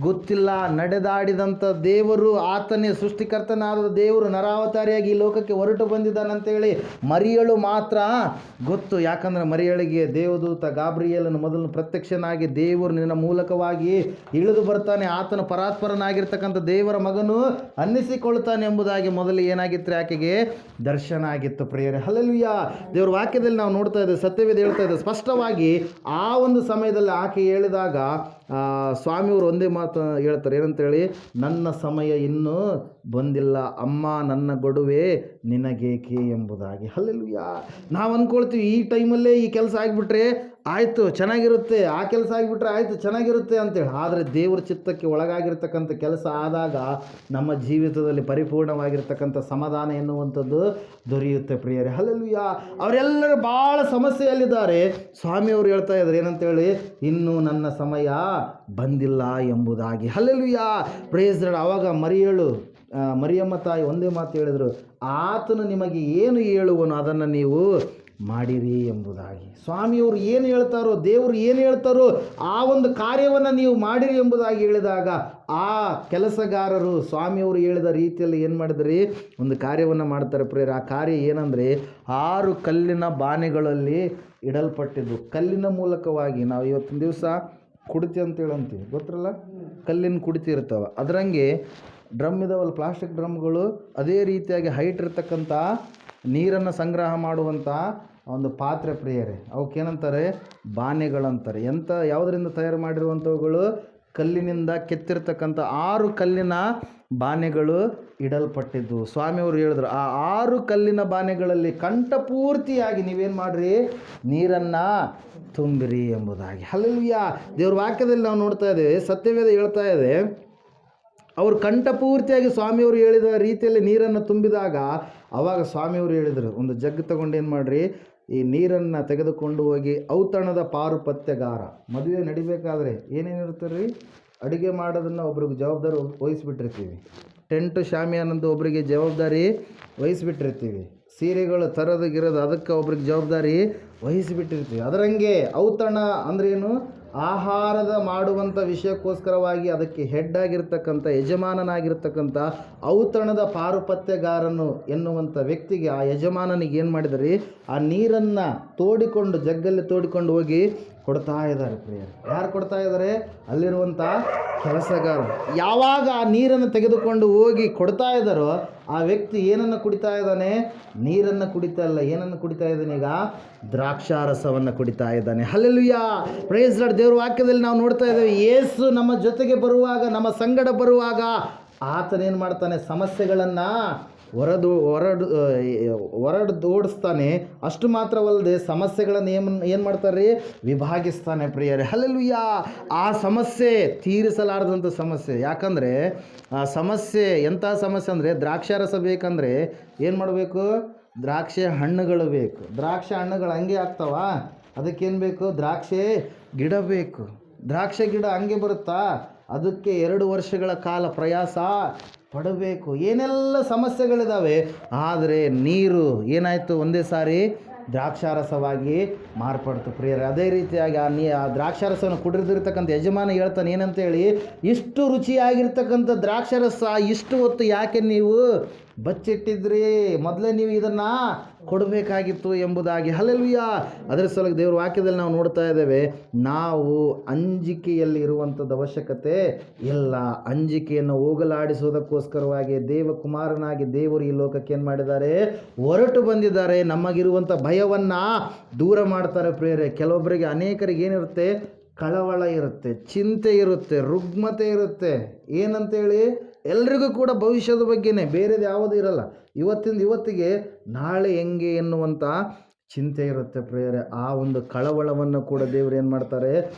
ಗೊತ್ತಿಲ್ಲ. ನಡೆದಾಡಿದಂಥ ದೇವರು ಆತನೇ, ಸೃಷ್ಟಿಕರ್ತನಾದ ದೇವರು ನರಾವತಾರಿಯಾಗಿ ಈ ಲೋಕಕ್ಕೆ ಹೊರಟು ಬಂದಿದ್ದಾನಂತೇಳಿ ಮರಿಯಳು ಮಾತ್ರ ಗೊತ್ತು. ಯಾಕಂದರೆ ಮರಿಯಳಿಗೆ ದೇವದೂತ ಗಾಬ್ರಿಯೇಲನು ಮೊದಲು ಪ್ರತ್ಯಕ್ಷನಾಗಿ ದೇವರು ನಿನ್ನ ಮೂಲಕವಾಗಿ ಇಳಿದು ಬರ್ತಾನೆ, ಆತನ ಪರಾತ್ಪರನಾಗಿರ್ತಕ್ಕಂಥ ದೇವರ ಮಗನು ಅನ್ನಿಸಿಕೊಳ್ತಾನೆ ಎಂಬುದಾಗಿ ಮೊದಲು ಏನಾಗಿತ್ತು? ಆಕೆಗೆ ದರ್ಶನ ಆಗಿತ್ತು ಪ್ರಿಯರೇ. ಹಲ್ಲೆಲೂಯಾ. ದೇವರ ವಾಕ್ಯದಲ್ಲಿ ನಾವು ನೋಡ್ತಾ ಇದ್ದೇವೆ, ಸತ್ಯವೇದ ಹೇಳ್ತಾ ಇದೆ ಸ್ಪಷ್ಟವಾಗಿ. ಆ ಒಂದು ಸಮಯದಲ್ಲಿ ಆಕೆ ಹೇಳಿದಾಗ ಸ್ವಾಮಿಯವರು ಒಂದೇ ಮಾತು ಹೇಳ್ತಾರೆ, ಏನಂತೇಳಿ? ನನ್ನ ಸಮಯ ಇನ್ನೂ ಬಂದಿಲ್ಲ ಅಮ್ಮ, ನನ್ನ ಗೊಡುವೆ ನಿನಗೇಕೆ ಎಂಬುದಾಗಿ. ಹಲ್ಲೆಲೂಯಾ. ನಾವು ಅಂದ್ಕೊಳ್ತೀವಿ ಈ ಟೈಮಲ್ಲೇ ಈ ಕೆಲಸ ಆಗಿಬಿಟ್ರೆ ಆಯಿತು ಚೆನ್ನಾಗಿರುತ್ತೆ, ಆ ಕೆಲಸ ಆಗಿಬಿಟ್ರೆ ಆಯಿತು ಚೆನ್ನಾಗಿರುತ್ತೆ ಅಂತೇಳಿ. ಆದರೆ ದೇವರ ಚಿತ್ತಕ್ಕೆ ಒಳಗಾಗಿರ್ತಕ್ಕಂಥ ಕೆಲಸ ಆದಾಗ ನಮ್ಮ ಜೀವಿತದಲ್ಲಿ ಪರಿಪೂರ್ಣವಾಗಿರ್ತಕ್ಕಂಥ ಸಮಾಧಾನ ಎನ್ನುವಂಥದ್ದು ದೊರೆಯುತ್ತೆ ಪ್ರಿಯರೇ. ಹಲ್ಲೆಲೂಯಾ. ಅವರೆಲ್ಲರೂ ಭಾಳ ಸಮಸ್ಯೆಯಲ್ಲಿದ್ದಾರೆ. ಸ್ವಾಮಿಯವರು ಹೇಳ್ತಾ ಇದ್ದಾರೆ ಏನಂತೇಳಿ? ಇನ್ನೂ ನನ್ನ ಸಮಯ ಬಂದಿಲ್ಲ ಎಂಬುದಾಗಿ. ಹಲ್ಲೆಲೂಯಾ. Praise lord. ಆವಾಗ ಮರಿಯಮ್ಮ ತಾಯಿ ಒಂದೇ ಮಾತು ಹೇಳಿದರು, ಆತನು ನಿಮಗೆ ಏನು ಹೇಳುವನು ಅದನ್ನು ನೀವು ಮಾಡಿರಿ ಎಂಬುದಾಗಿ. ಸ್ವಾಮಿಯವರು ಏನು ಹೇಳ್ತಾರೋ, ದೇವರು ಏನು ಹೇಳ್ತಾರೋ ಆ ಒಂದು ಕಾರ್ಯವನ್ನು ನೀವು ಮಾಡಿರಿ ಎಂಬುದಾಗಿ ಹೇಳಿದಾಗ ಆ ಕೆಲಸಗಾರರು ಸ್ವಾಮಿಯವರು ಹೇಳಿದ ರೀತಿಯಲ್ಲಿ ಏನು ಮಾಡಿದ್ರಿ? ಒಂದು ಕಾರ್ಯವನ್ನು ಮಾಡ್ತಾರೆ ಪ್ರೇರ. ಆ ಕಾರ್ಯ ಏನಂದರೆ 6 ಕಲ್ಲಿನ ಬಾನೆಗಳಲ್ಲಿ ಇಡಲ್ಪಟ್ಟಿದ್ದು. ಕಲ್ಲಿನ ಮೂಲಕವಾಗಿ ನಾವು ಇವತ್ತಿನ ದಿವಸ ಕುಡಿತಿ ಅಂತೇಳಿ ಅಂತೀವಿ, ಗೊತ್ತಿರಲ್ಲ? ಕಲ್ಲಿನ ಕುಡಿತಿ ಇರ್ತಾವೆ. ಅದರಂಗೆ ಡ್ರಮ್ ಇದಾವಲ್ಲ, ಪ್ಲಾಸ್ಟಿಕ್ ಡ್ರಮ್ಗಳು, ಅದೇ ರೀತಿಯಾಗಿ ಹೈಟ್ ಇರ್ತಕ್ಕಂಥ ನೀರನ್ನು ಸಂಗ್ರಹ ಮಾಡುವಂಥ ಒಂದು ಪಾತ್ರೆ ಪ್ರಿಯರೇ. ಅವಕ್ಕೇನಂತಾರೆ? ಬಾನೆಗಳಂತಾರೆ. ಯಾವುದರಿಂದ ತಯಾರು ಮಾಡಿರುವಂಥವುಗಳು? ಕಲ್ಲಿನಿಂದ ಕೆತ್ತಿರ್ತಕ್ಕಂಥ 6 ಕಲ್ಲಿನ ಬಾನೆಗಳು ಇಡಲ್ಪಟ್ಟಿದ್ದು. ಸ್ವಾಮಿಯವರು ಹೇಳಿದ್ರು, ಆ 6 ಕಲ್ಲಿನ ಬಾನೆಗಳಲ್ಲಿ ಕಂಠಪೂರ್ತಿಯಾಗಿ ನೀವೇನು ಮಾಡಿರಿ? ನೀರನ್ನು ತುಂಬಿರಿ ಎಂಬುದಾಗಿ. ಹಲ್ಲೆಲೂಯಾ. ದೇವ್ರ ವಾಕ್ಯದಲ್ಲಿ ನಾವು ನೋಡ್ತಾ ಇದ್ದೇವೆ, ಸತ್ಯವೇದ ಹೇಳ್ತಾ ಇದೆ, ಅವರು ಕಂಠಪೂರ್ತಿಯಾಗಿ ಸ್ವಾಮಿಯವರು ಹೇಳಿದ ರೀತಿಯಲ್ಲಿ ನೀರನ್ನು ತುಂಬಿದಾಗ ಆವಾಗ ಸ್ವಾಮಿಯವರು ಹೇಳಿದರು, ಒಂದು ಜಗ್ ತಗೊಂಡು ಏನು ಮಾಡಿರಿ? ಈ ನೀರನ್ನು ತೆಗೆದುಕೊಂಡು ಹೋಗಿ ಔತಣದ ಪಾರುಪತ್ಯಗಾರ. ಮದುವೆ ನಡಿಬೇಕಾದ್ರೆ ಏನೇನಿರುತ್ತೆ ರೀ? ಅಡುಗೆ ಮಾಡೋದನ್ನು ಒಬ್ರಿಗೆ ಜವಾಬ್ದಾರಿ ವಹಿಸ್ಬಿಟ್ಟಿರ್ತೀವಿ. ಟೆಂಟು ಶಾಮಿಯಾನಂದು ಒಬ್ಬರಿಗೆ ಜವಾಬ್ದಾರಿ ವಹಿಸ್ಬಿಟ್ಟಿರ್ತೀವಿ. ಸೀರೆಗಳು ತರೋದಕ್ಕಿರೋದು ಅದಕ್ಕೆ ಒಬ್ರಿಗೆ ಜವಾಬ್ದಾರಿ ವಹಿಸಿಬಿಟ್ಟಿರ್ತೀವಿ. ಅದರಂಗೆ ಔತಣ ಅಂದ್ರೇನು? ಆಹಾರದ ಮಾಡುವಂಥ ವಿಷಯಕ್ಕೋಸ್ಕರವಾಗಿ ಅದಕ್ಕೆ ಹೆಡ್ ಆಗಿರ್ತಕ್ಕಂಥ ಯಜಮಾನನಾಗಿರ್ತಕ್ಕಂಥ ಔತಣದ ಪಾರುಪತ್ಯಗಾರನು ಎನ್ನುವಂಥ ವ್ಯಕ್ತಿಗೆ, ಆ ಯಜಮಾನನಿಗೆ ಏನು ಮಾಡಿದರೆ, ಆ ನೀರನ್ನು ತೋಡಿಕೊಂಡು ಜಗ್ಗಲ್ಲಿ ತೋಡಿಕೊಂಡು ಹೋಗಿ ಕೊಡ್ತಾ ಇದ್ದಾರೆ ಪ್ರಿಯರೇ. ಯಾರು ಕೊಡ್ತಾ ಇದ್ದಾರೆ? ಅಲ್ಲಿರುವಂಥ ಕೆಲಸಗಾರ. ಯಾವಾಗ ಆ ನೀರನ್ನು ತೆಗೆದುಕೊಂಡು ಹೋಗಿ ಕೊಡ್ತಾ ಇದ್ದಾರೋ ಆ ವ್ಯಕ್ತಿ ಏನನ್ನು ಕುಡಿತಾ ಇದ್ದಾನೆ? ನೀರನ್ನು ಕುಡಿತಾ ಇಲ್ಲ. ಏನನ್ನು ಕುಡಿತಾ ಇದ್ದಾನೆ? ಈಗ ದ್ರಾಕ್ಷಾರಸವನ್ನು ಕುಡಿತಾ ಇದ್ದಾನೆ. Hallelujah, praise lord. ದೇವರ ವಾಕ್ಯದಲ್ಲಿ ನಾವು ನೋಡ್ತಾ ಇದ್ದೇವೆ, ಯೇಸು ನಮ್ಮ ಜೊತೆಗೆ ಬರುವಾಗ, ನಮ್ಮ ಸಂಗಡ ಬರುವಾಗ ಆತನೇನು ಮಾಡ್ತಾನೆ? ಸಮಸ್ಯೆಗಳನ್ನು ಹೊರಡೋಡಿಸ್ತಾನೆ. ಅಷ್ಟು ಮಾತ್ರವಲ್ಲದೆ ಸಮಸ್ಯೆಗಳನ್ನು ಏನು ಮಾಡ್ತಾರೆ? ವಿಭಾಗಿಸ್ತಾನೆ ಪ್ರಿಯರೇ. ಹಲ್ಲೆಲೂಯಾ. ಆ ಸಮಸ್ಯೆ ತೀರಿಸಲಾರದಂಥ ಸಮಸ್ಯೆ. ಯಾಕಂದರೆ ಆ ಸಮಸ್ಯೆ ಎಂಥ ಸಮಸ್ಯೆ ಅಂದರೆ, ದ್ರಾಕ್ಷಾರಸ ಬೇಕಂದರೆ ಏನು ಮಾಡಬೇಕು? ದ್ರಾಕ್ಷಿ ಹಣ್ಣುಗಳು ಬೇಕು. ದ್ರಾಕ್ಷಿ ಹಣ್ಣುಗಳು ಹಂಗೆ ಆಗ್ತಾವ? ಅದಕ್ಕೇನು ಬೇಕು? ದ್ರಾಕ್ಷಿ ಗಿಡ ಬೇಕು. ದ್ರಾಕ್ಷಿ ಗಿಡ ಹಂಗೆ ಬರುತ್ತಾ? ಅದಕ್ಕೆ 2 ವರ್ಷಗಳ ಕಾಲ ಪ್ರಯಾಸ ಪಡಬೇಕು. ಏನೆಲ್ಲ ಸಮಸ್ಯೆಗಳಿದ್ದಾವೆ. ಆದರೆ ನೀರು ಏನಾಯಿತು? ಒಂದೇ ಸಾರಿ ದ್ರಾಕ್ಷಾರಸವಾಗಿ ಮಾರ್ಪಡ್ತು ಪ್ರಿಯರೇ. ಅದೇ ರೀತಿಯಾಗಿ ಆ ದ್ರಾಕ್ಷಾರಸವನ್ನು ಕುಡಿದಿರ್ತಕ್ಕಂಥ ಯಜಮಾನ ಹೇಳ್ತಾನೆ ಏನಂತೇಳಿ, ಇಷ್ಟು ರುಚಿಯಾಗಿರ್ತಕ್ಕಂಥ ದ್ರಾಕ್ಷಾರಸ ಇಷ್ಟು ಹೊತ್ತು ಯಾಕೆ ನೀವು ಬಚ್ಚಿಟ್ಟಿದ್ರಿ? ಮೊದಲೇ ನೀವು ಇದನ್ನು ಕೊಡಬೇಕಾಗಿತ್ತು ಎಂಬುದಾಗಿ. ಹಲ್ಲೆಲೂಯಾ. ಅದರ ಸಲುವಾಗಿ ದೇವರ ವಾಕ್ಯದಲ್ಲಿ ನಾವು ನೋಡ್ತಾ ಇದ್ದೇವೆ, ನಾವು ಅಂಜಿಕೆಯಲ್ಲಿ ಇರುವಂಥದ್ದು ಅವಶ್ಯಕತೆ ಇಲ್ಲ. ಅಂಜಿಕೆಯನ್ನು ಹೋಗಲಾಡಿಸುವುದಕ್ಕೋಸ್ಕರವಾಗಿ ದೇವಕುಮಾರನಾಗಿ ದೇವರು ಈ ಲೋಕಕ್ಕೆ ಏನು ಮಾಡಿದ್ದಾರೆ? ಹೊರಟು ಬಂದಿದ್ದಾರೆ. ನಮಗಿರುವಂಥ ಭಯವನ್ನು ದೂರ ಮಾಡ್ತಾರೆ ಪ್ರಿಯರೇ. ಕೆಲವೊಬ್ಬರಿಗೆ, ಅನೇಕರಿಗೆ ಏನಿರುತ್ತೆ? ಕಳವಳ ಇರುತ್ತೆ, ಚಿಂತೆ ಇರುತ್ತೆ, ರುಗ್ಮತೆ ಇರುತ್ತೆ. ಏನಂತೇಳಿ? ಎಲ್ರಿಗೂ ಕೂಡ ಭವಿಷ್ಯದ ಬಗ್ಗೆನೇ, ಬೇರೆದು ಯಾವುದೂ ಇರಲ್ಲ. ಇವತ್ತಿಂದ ಇವತ್ತಿಗೆ ನಾಳೆ ಹೆಂಗೆ ಎನ್ನುವಂಥ ಚಿಂತೆ ಇರುತ್ತೆ ಪ್ರಿಯರೇ. ಆ ಒಂದು ಕಳವಳವನ್ನು ಕೂಡ ದೇವರು ಏನು ಮಾಡ್ತಾರೆ?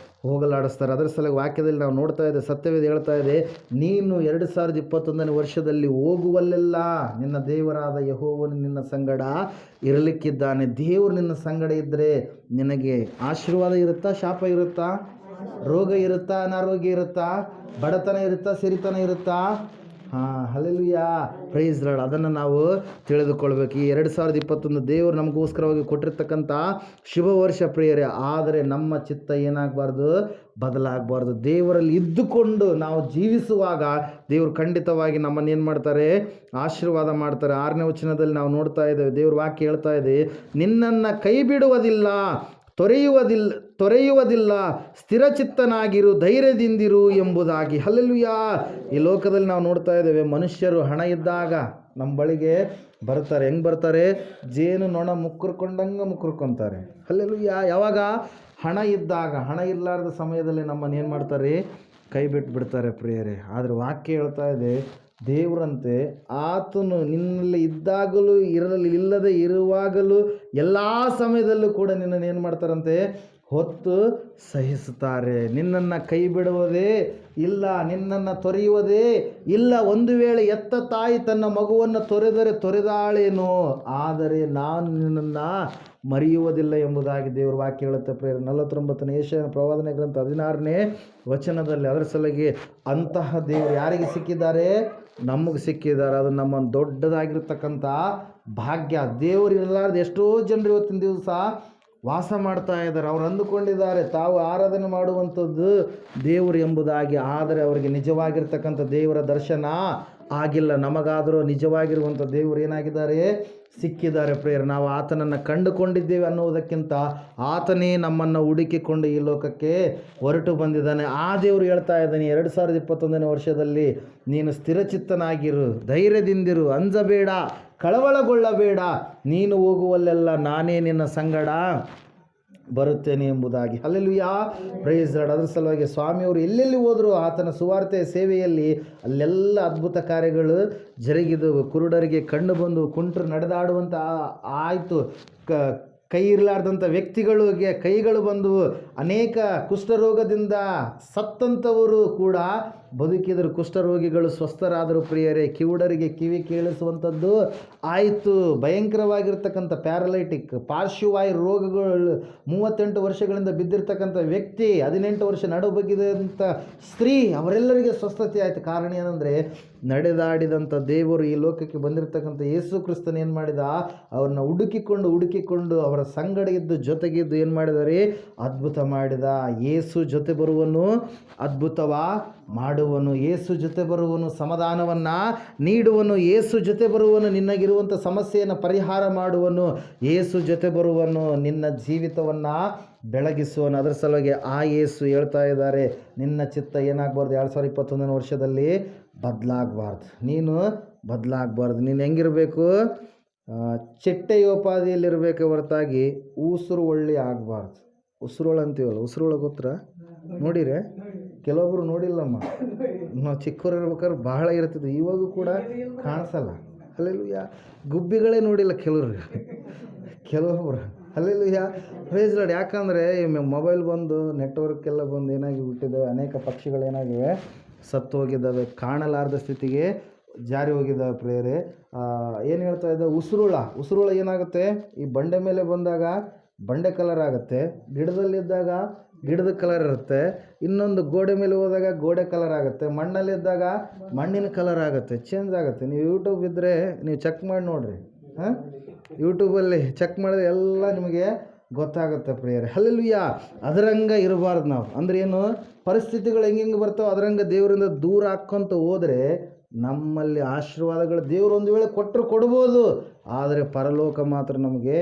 ಹೋಗಲಾಡಿಸ್ತಾರೆ. ಅದರ ಸಲುವಾಗಿ ವಾಕ್ಯದಲ್ಲಿ ನಾವು ನೋಡ್ತಾ ಇದ್ದೇವೆ, ಸತ್ಯವೇದ ಹೇಳ್ತಾ ಇದೆ, ನೀನು 2021ನೇ ವರ್ಷದಲ್ಲಿ ಹೋಗುವಲ್ಲೆಲ್ಲ ನಿನ್ನ ದೇವರಾದ ಯೆಹೋವನು ನಿನ್ನ ಸಂಗಡ ಇರಲಿಕ್ಕಿದ್ದಾನೆ. ದೇವರು ನಿನ್ನ ಸಂಗಡ ಇದ್ದರೆ ನಿನಗೆ ಆಶೀರ್ವಾದ ಇರುತ್ತಾ? ಶಾಪ ಇರುತ್ತಾ? ರೋಗ ಇರುತ್ತಾ? ಅನಾರೋಗ್ಯ ಇರುತ್ತಾ? ಬಡತನ ಇರುತ್ತಾ? ಸಿರಿತನ ಇರುತ್ತಾ? Hallelujah, praise lord. ಅದನ್ನು ನಾವು ತಿಳಿದುಕೊಳ್ಬೇಕು. ಈ 2021 ದೇವರು ನಮಗೋಸ್ಕರವಾಗಿ ಕೊಟ್ಟಿರ್ತಕ್ಕಂಥ ಶುಭ ವರ್ಷ ಪ್ರಿಯರೇ. ಆದರೆ ನಮ್ಮ ಚಿತ್ತ ಏನಾಗಬಾರ್ದು? ಬದಲಾಗಬಾರ್ದು. ದೇವರಲ್ಲಿ ಇದ್ದುಕೊಂಡು ನಾವು ಜೀವಿಸುವಾಗ ದೇವರು ಖಂಡಿತವಾಗಿ ನಮ್ಮನ್ನು ಏನು ಮಾಡ್ತಾರೆ? ಆಶೀರ್ವಾದ ಮಾಡ್ತಾರೆ. 6ನೇ ವಚನದಲ್ಲಿ ನಾವು ನೋಡ್ತಾ ಇದ್ದೇವೆ, ದೇವ್ರ ವಾಕ್ಯ ಹೇಳ್ತಾ ಇದೆ, ನಿನ್ನನ್ನು ಕೈ ಬಿಡುವುದಿಲ್ಲ, ತೊರೆಯುವುದಿಲ್ಲ, ಸ್ಥಿರಚಿತ್ತನಾಗಿರು, ಧೈರ್ಯದಿಂದಿರು ಎಂಬುದಾಗಿ. ಹಲ್ಲೆಲೂಯಾ. ಈ ಲೋಕದಲ್ಲಿ ನಾವು ನೋಡ್ತಾ ಇದ್ದೇವೆ, ಮನುಷ್ಯರು ಹಣ ಇದ್ದಾಗ ನಮ್ಮ ಬಳಿಗೆ ಬರ್ತಾರೆ. ಹೆಂಗೆ ಬರ್ತಾರೆ? ಜೇನು ನೊಣ ಮುಕ್ಕರ್ಕೊಂತಾರೆ. ಹಲ್ಲೆಲೂಯಾ. ಯಾವಾಗ? ಹಣ ಇದ್ದಾಗ. ಹಣ ಇರಲಾರ್ದ ಸಮಯದಲ್ಲಿ ನಮ್ಮನ್ನು ಏನು ಮಾಡ್ತಾರೆ? ಕೈ ಬಿಟ್ಬಿಡ್ತಾರೆ ಪ್ರಿಯರೇ. ಆದರೆ ವಾಕ್ಯ ಹೇಳ್ತಾ ಇದೆ, ದೇವರಂತೆ ಆತನು ನಿನ್ನಲ್ಲಿ ಇದ್ದಾಗಲೂ ಇಲ್ಲದೆ ಇರುವಾಗಲೂ ಎಲ್ಲ ಸಮಯದಲ್ಲೂ ಕೂಡ ನಿನ್ನನ್ನು ಏನು ಮಾಡ್ತಾರಂತೆ? ಹೊತ್ತು ಸಹಿಸುತ್ತಾರೆ. ನಿನ್ನನ್ನು ಕೈ ಬಿಡುವುದೇ ಇಲ್ಲ, ನಿನ್ನನ್ನು ತೊರೆಯುವುದೇ ಇಲ್ಲ. ಒಂದು ವೇಳೆ ಎತ್ತ ತಾಯಿ ತನ್ನ ಮಗುವನ್ನು ತೊರೆದಾಳೇನೋ, ಆದರೆ ನಾನು ನಿನ್ನನ್ನು ಮರೆಯುವುದಿಲ್ಲ ಎಂಬುದಾಗಿ ದೇವರ ವಾಕ್ಯ ಹೇಳುತ್ತೆ ಪ್ರಿಯರೇ. 49ನೇ ಯೆಶಾಯನ ಪ್ರವಾದನೆ ಗ್ರಂಥ 16ನೇ ವಚನದಲ್ಲಿ. ಅದರ ಸಲುವಾಗಿ ಅಂತಹ ದೇವರು ಯಾರಿಗೆ ಸಿಕ್ಕಿದ್ದಾರೆ? ನಮಗೆ ಸಿಕ್ಕಿದ್ದಾರೆ. ಅದು ನಮ್ಮ ದೊಡ್ಡದಾಗಿರ್ತಕ್ಕಂಥ ಭಾಗ್ಯ. ದೇವರು ಇರಲಾರ್ದು ಎಷ್ಟೋ ಜನರು ಇವತ್ತಿನ ದಿವಸ ವಾಸ ಮಾಡ್ತಾ ಇದ್ದಾರೆ. ಅವರು ಅಂದುಕೊಂಡಿದ್ದಾರೆ ತಾವು ಆರಾಧನೆ ಮಾಡುವಂಥದ್ದು ದೇವರು ಎಂಬುದಾಗಿ. ಆದರೆ ಅವರಿಗೆ ನಿಜವಾಗಿರ್ತಕ್ಕಂಥ ದೇವರ ದರ್ಶನ ಆಗಿಲ್ಲ. ನಮಗಾದರೂ ನಿಜವಾಗಿರುವಂಥ ದೇವರು ಏನಾಗಿದ್ದಾರೆ? ಸಿಕ್ಕಿದ್ದಾರೆ ಪ್ರಿಯರೇ. ನಾವು ಆತನನ್ನು ಕಂಡುಕೊಂಡಿದ್ದೇವೆ ಅನ್ನುವುದಕ್ಕಿಂತ ಆತನೇ ನಮ್ಮನ್ನು ಹುಡುಕಿಕೊಂಡು ಈ ಲೋಕಕ್ಕೆ ಹೊರಟು ಬಂದಿದ್ದಾನೆ. ಆ ದೇವರು ಹೇಳ್ತಾ ಇದ್ದಾನೆ, 2021ನೇ ವರ್ಷದಲ್ಲಿ ನೀನು ಸ್ಥಿರಚಿತ್ತನಾಗಿರು, ಧೈರ್ಯದಿಂದಿರು, ಅಂಜಬೇಡ, ಕಳವಳಗೊಳ್ಳಬೇಡ, ನೀನು ಹೋಗುವಲ್ಲೆಲ್ಲ ನಾನೇ ನಿನ್ನ ಸಂಗಡ ಬರುತ್ತೇನೆ ಎಂಬುದಾಗಿ. Hallelujah, praise lord. ಅದರ ಸಲುವಾಗಿ ಸ್ವಾಮಿಯವರು ಎಲ್ಲೆಲ್ಲಿ ಹೋದರೂ ಆತನ ಸುವಾರ್ತೆಯ ಸೇವೆಯಲ್ಲಿ ಅಲ್ಲೆಲ್ಲ ಅದ್ಭುತ ಕಾರ್ಯಗಳು ಜರುಗಿದವು. ಕುರುಡರಿಗೆ ಕಣ್ಣು ಬಂದು, ಕುಂಟರು ನಡೆದಾಡುವಂಥ ಆಯಿತು, ಕೈ ಇರಲಾರ್ದಂಥ ವ್ಯಕ್ತಿಗಳಿಗೆ ಕೈಗಳು ಬಂದವು, ಅನೇಕ ಕುಷ್ಠರೋಗದಿಂದ ಸತ್ತಂಥವರು ಕೂಡ ಬದುಕಿದರು, ಕುಷ್ಠರೋಗಿಗಳು ಸ್ವಸ್ಥರಾದರು ಪ್ರಿಯರೇ, ಕಿವುಡರಿಗೆ ಕಿವಿ ಕೇಳಿಸುವಂಥದ್ದು ಆಯಿತು. ಭಯಂಕರವಾಗಿರ್ತಕ್ಕಂಥ ಪ್ಯಾರಲೈಟಿಕ್, ಪಾರ್ಶ್ವವಾಯು ರೋಗಗಳು 38 ವರ್ಷಗಳಿಂದ ಬಿದ್ದಿರ್ತಕ್ಕಂಥ ವ್ಯಕ್ತಿ, 18 ವರ್ಷ ನಡುಬಗ್ಗಿದಂಥ ಸ್ತ್ರೀ, ಅವರೆಲ್ಲರಿಗೆ ಸ್ವಸ್ಥತೆ ಆಯಿತು. ಕಾರಣ ಏನಂದರೆ ನಡೆದಾಡಿದಂಥ ದೇವರು ಈ ಲೋಕಕ್ಕೆ ಬಂದಿರತಕ್ಕಂಥ ಯೇಸು ಕ್ರಿಸ್ತನ ಏನು ಮಾಡಿದ, ಅವ್ರನ್ನ ಹುಡುಕಿಕೊಂಡು ಅವರ ಸಂಗಡ ಇದ್ದು ಜೊತೆಗಿದ್ದು ಏನು ಮಾಡಿದರೆ ಅದ್ಭುತ ಮಾಡಿದ. ಯೇಸು ಜೊತೆ ಬರುವನು, ಅದ್ಭುತವ ಮಾಡುವನು. ಯೇಸು ಜೊತೆ ಬರುವನು, ಸಮಾಧಾನವನ್ನು ನೀಡುವನು. ಯೇಸು ಜೊತೆ ಬರುವನು, ನಿನ್ನಗಿರುವಂಥ ಸಮಸ್ಯೆಯನ್ನು ಪರಿಹಾರ ಮಾಡುವನು. ಯೇಸು ಜೊತೆ ಬರುವನು, ನಿನ್ನ ಜೀವಿತವನ್ನು ಬೆಳಗಿಸುವನು. ಅದರ ಸಲುವಾಗಿ ಆ ಯೇಸು ಹೇಳ್ತಾ ಇದ್ದಾರೆ, ನಿನ್ನ ಚಿತ್ತ ಏನಾಗಬಾರ್ದು, 2021 ವರ್ಷದಲ್ಲಿ ಬದಲಾಗಬಾರ್ದು. ನೀನು ಬದಲಾಗಬಾರ್ದು. ನೀನು ಹೆಂಗಿರಬೇಕು, ಚಿಟ್ಟೆಯೋಪಾದಿಯಲ್ಲಿರಬೇಕೆ ಹೊರತಾಗಿ ಉಸಿರು ಒಳ್ಳೆ ಆಗಬಾರ್ದು. ಉಸಿರೋಳು ಅಂತೀವಲ್ಲ, ಉಸಿರೋಳ ಗೊತ್ತರ ನೋಡಿರೆ, ಕೆಲವೊಬ್ಬರು ನೋಡಿಲ್ಲಮ್ಮ. ನಾವು ಚಿಕ್ಕವರಿರ್ಬೇಕಾದ್ರೆ ಬಹಳ ಇರ್ತಿದ್ವಿ, ಇವಾಗೂ ಕೂಡ ಕಾಣಿಸಲ್ಲ. ಅಲ್ಲೆಲ್ಲೂಯ್ಯ, ಗುಬ್ಬಿಗಳೇ ನೋಡಿಲ್ಲ ಕೆಲವೊಬ್ಬರು. Hallelujah, praise lord. ಯಾಕಂದರೆ ಮೊಬೈಲ್ ಬಂದು ನೆಟ್ವರ್ಕ್ ಎಲ್ಲ ಬಂದು ಏನಾಗಿ ಬಿಟ್ಟಿದ್ದಾವೆ, ಅನೇಕ ಪಕ್ಷಿಗಳೇನಾಗಿವೆ, ಸತ್ತು ಹೋಗಿದ್ದಾವೆ, ಕಾಣಲಾರದ ಸ್ಥಿತಿಗೆ ಜಾರಿ ಹೋಗಿದ್ದಾವೆ ಪ್ರೇರೆ. ಏನು ಹೇಳ್ತಾ ಇದ್ದ, ಉಸಿರುಳ ಏನಾಗುತ್ತೆ, ಈ ಬಂಡೆ ಮೇಲೆ ಬಂದಾಗ ಬಂಡೆ ಕಲರ್ ಆಗುತ್ತೆ, ಗಿಡದಲ್ಲಿದ್ದಾಗ ಗಿಡದ ಕಲರ್ ಇರುತ್ತೆ, ಇನ್ನೊಂದು ಗೋಡೆ ಮೇಲೆ ಹೋದಾಗ ಗೋಡೆ ಕಲರ್ ಆಗುತ್ತೆ, ಮಣ್ಣಲ್ಲಿದ್ದಾಗ ಮಣ್ಣಿನ ಕಲರ್ ಆಗುತ್ತೆ, ಚೇಂಜ್ ಆಗುತ್ತೆ. ನೀವು ಯೂಟ್ಯೂಬ್ ಇದ್ದರೆ ನೀವು ಚೆಕ್ ಮಾಡಿ ನೋಡಿರಿ, ಯೂಟ್ಯೂಬಲ್ಲಿ ಚೆಕ್ ಮಾಡಿದ್ರೆ ಎಲ್ಲ ನಿಮಗೆ ಗೊತ್ತಾಗುತ್ತೆ ಪ್ರಿಯರೇ. ಹಲ್ಲೆಲೂಯಾ. ಅದರಂಗೆ ಇರಬಾರ್ದು ನಾವು. ಅಂದ್ರೆ ಏನು, ಪರಿಸ್ಥಿತಿಗಳು ಹೆಂಗೆ ಬರ್ತಾವೆ ಅದರಂಗೆ ದೇವರಿಂದ ದೂರ ಹಾಕ್ಕೊಂತ ಹೋದರೆ ನಮ್ಮಲ್ಲಿ ಆಶೀರ್ವಾದಗಳು ದೇವರು ಒಂದು ವೇಳೆ ಕೊಟ್ಟರು ಕೊಡ್ಬೋದು, ಆದರೆ ಪರಲೋಕ ಮಾತ್ರ ನಮಗೆ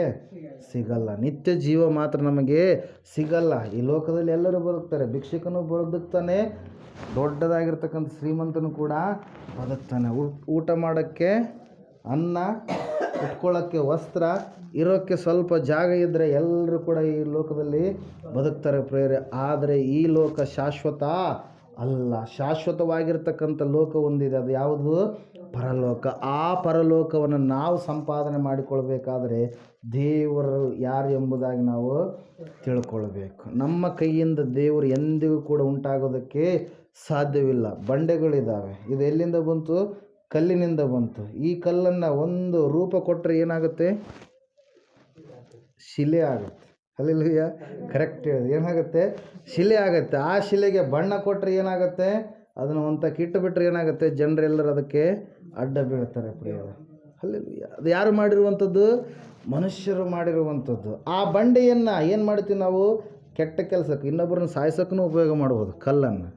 ಸಿಗಲ್ಲ, ನಿತ್ಯ ಜೀವ ಮಾತ್ರ ನಮಗೆ ಸಿಗಲ್ಲ. ಈ ಲೋಕದಲ್ಲಿ ಎಲ್ಲರೂ ಬದುಕ್ತಾರೆ, ಭಿಕ್ಷುಕನು ಬದುಕ್ತಾನೆ, ದೊಡ್ಡದಾಗಿರ್ತಕ್ಕಂಥ ಶ್ರೀಮಂತನು ಕೂಡ ಬದುಕ್ತಾನೆ. ಊಟ ಮಾಡೋಕ್ಕೆ ಅನ್ನ, ಉಟ್ಕೊಳ್ಳೋಕ್ಕೆ ವಸ್ತ್ರ, ಇರೋಕ್ಕೆ ಸ್ವಲ್ಪ ಜಾಗ ಇದ್ದರೆ ಎಲ್ಲರೂ ಕೂಡ ಈ ಲೋಕದಲ್ಲಿ ಬದುಕ್ತಾರೆ ಪ್ರೇರೆ. ಆದರೆ ಈ ಲೋಕ ಶಾಶ್ವತ ಅಲ್ಲ. ಶಾಶ್ವತವಾಗಿರ್ತಕ್ಕಂಥ ಲೋಕ ಒಂದಿದೆ, ಅದು ಯಾವುದು, ಪರಲೋಕ. ಆ ಪರಲೋಕವನ್ನು ನಾವು ಸಂಪಾದನೆ ಮಾಡಿಕೊಳ್ಬೇಕಾದ್ರೆ ದೇವರು ಯಾರು ಎಂಬುದಾಗಿ ನಾವು ತಿಳ್ಕೊಳ್ಬೇಕು. ನಮ್ಮ ಕೈಯಿಂದ ದೇವರು ಎಂದಿಗೂ ಕೂಡ ಉಂಟಾಗೋದಕ್ಕೆ ಸಾಧ್ಯವಿಲ್ಲ. ಬಂಡೆಗಳಿದ್ದಾವೆ, ಇದು ಎಲ್ಲಿಂದ ಬಂತು, ಕಲ್ಲಿನಿಂದ ಬಂತು. ಈ ಕಲ್ಲನ್ನು ಒಂದು ರೂಪ ಕೊಟ್ಟರೆ ಏನಾಗುತ್ತೆ, ಶಿಲೆ ಆಗುತ್ತೆ. ಹಲ್ಲೆಲೂಯಾ, ಕರೆಕ್ಟ್ ಹೇಳಿದೆ, ಏನಾಗುತ್ತೆ, ಶಿಲೆ ಆಗುತ್ತೆ. ಆ ಶಿಲೆಗೆ ಬಣ್ಣ ಕೊಟ್ಟರೆ ಏನಾಗುತ್ತೆ, ಅದನ್ನು ಒಂತ ಕಿಟ್ಟುಬಿಟ್ರೆ ಏನಾಗುತ್ತೆ, ಜನರೆಲ್ಲರೂ ಅದಕ್ಕೆ ಅಡ್ಡ ಬೀಳ್ತಾರೆ ಪ್ರಿಯರೇ. ಹಲ್ಲೆಲೂಯಾ. ಅದು ಯಾರು ಮಾಡಿರುವಂಥದ್ದು, ಮನುಷ್ಯರು ಮಾಡಿರುವಂಥದ್ದು. ಆ ಬಂಡೆಯನ್ನು ಏನು ಮಾಡ್ತೀವಿ ನಾವು, ಕೆಟ್ಟ ಕೆಲಸಕ್ಕೆ, ಇನ್ನೊಬ್ಬರನ್ನು ಸಾಯಿಸೋಕ್ಕೂ ಉಪಯೋಗ ಮಾಡ್ಬೋದು ಕಲ್ಲನ್ನು.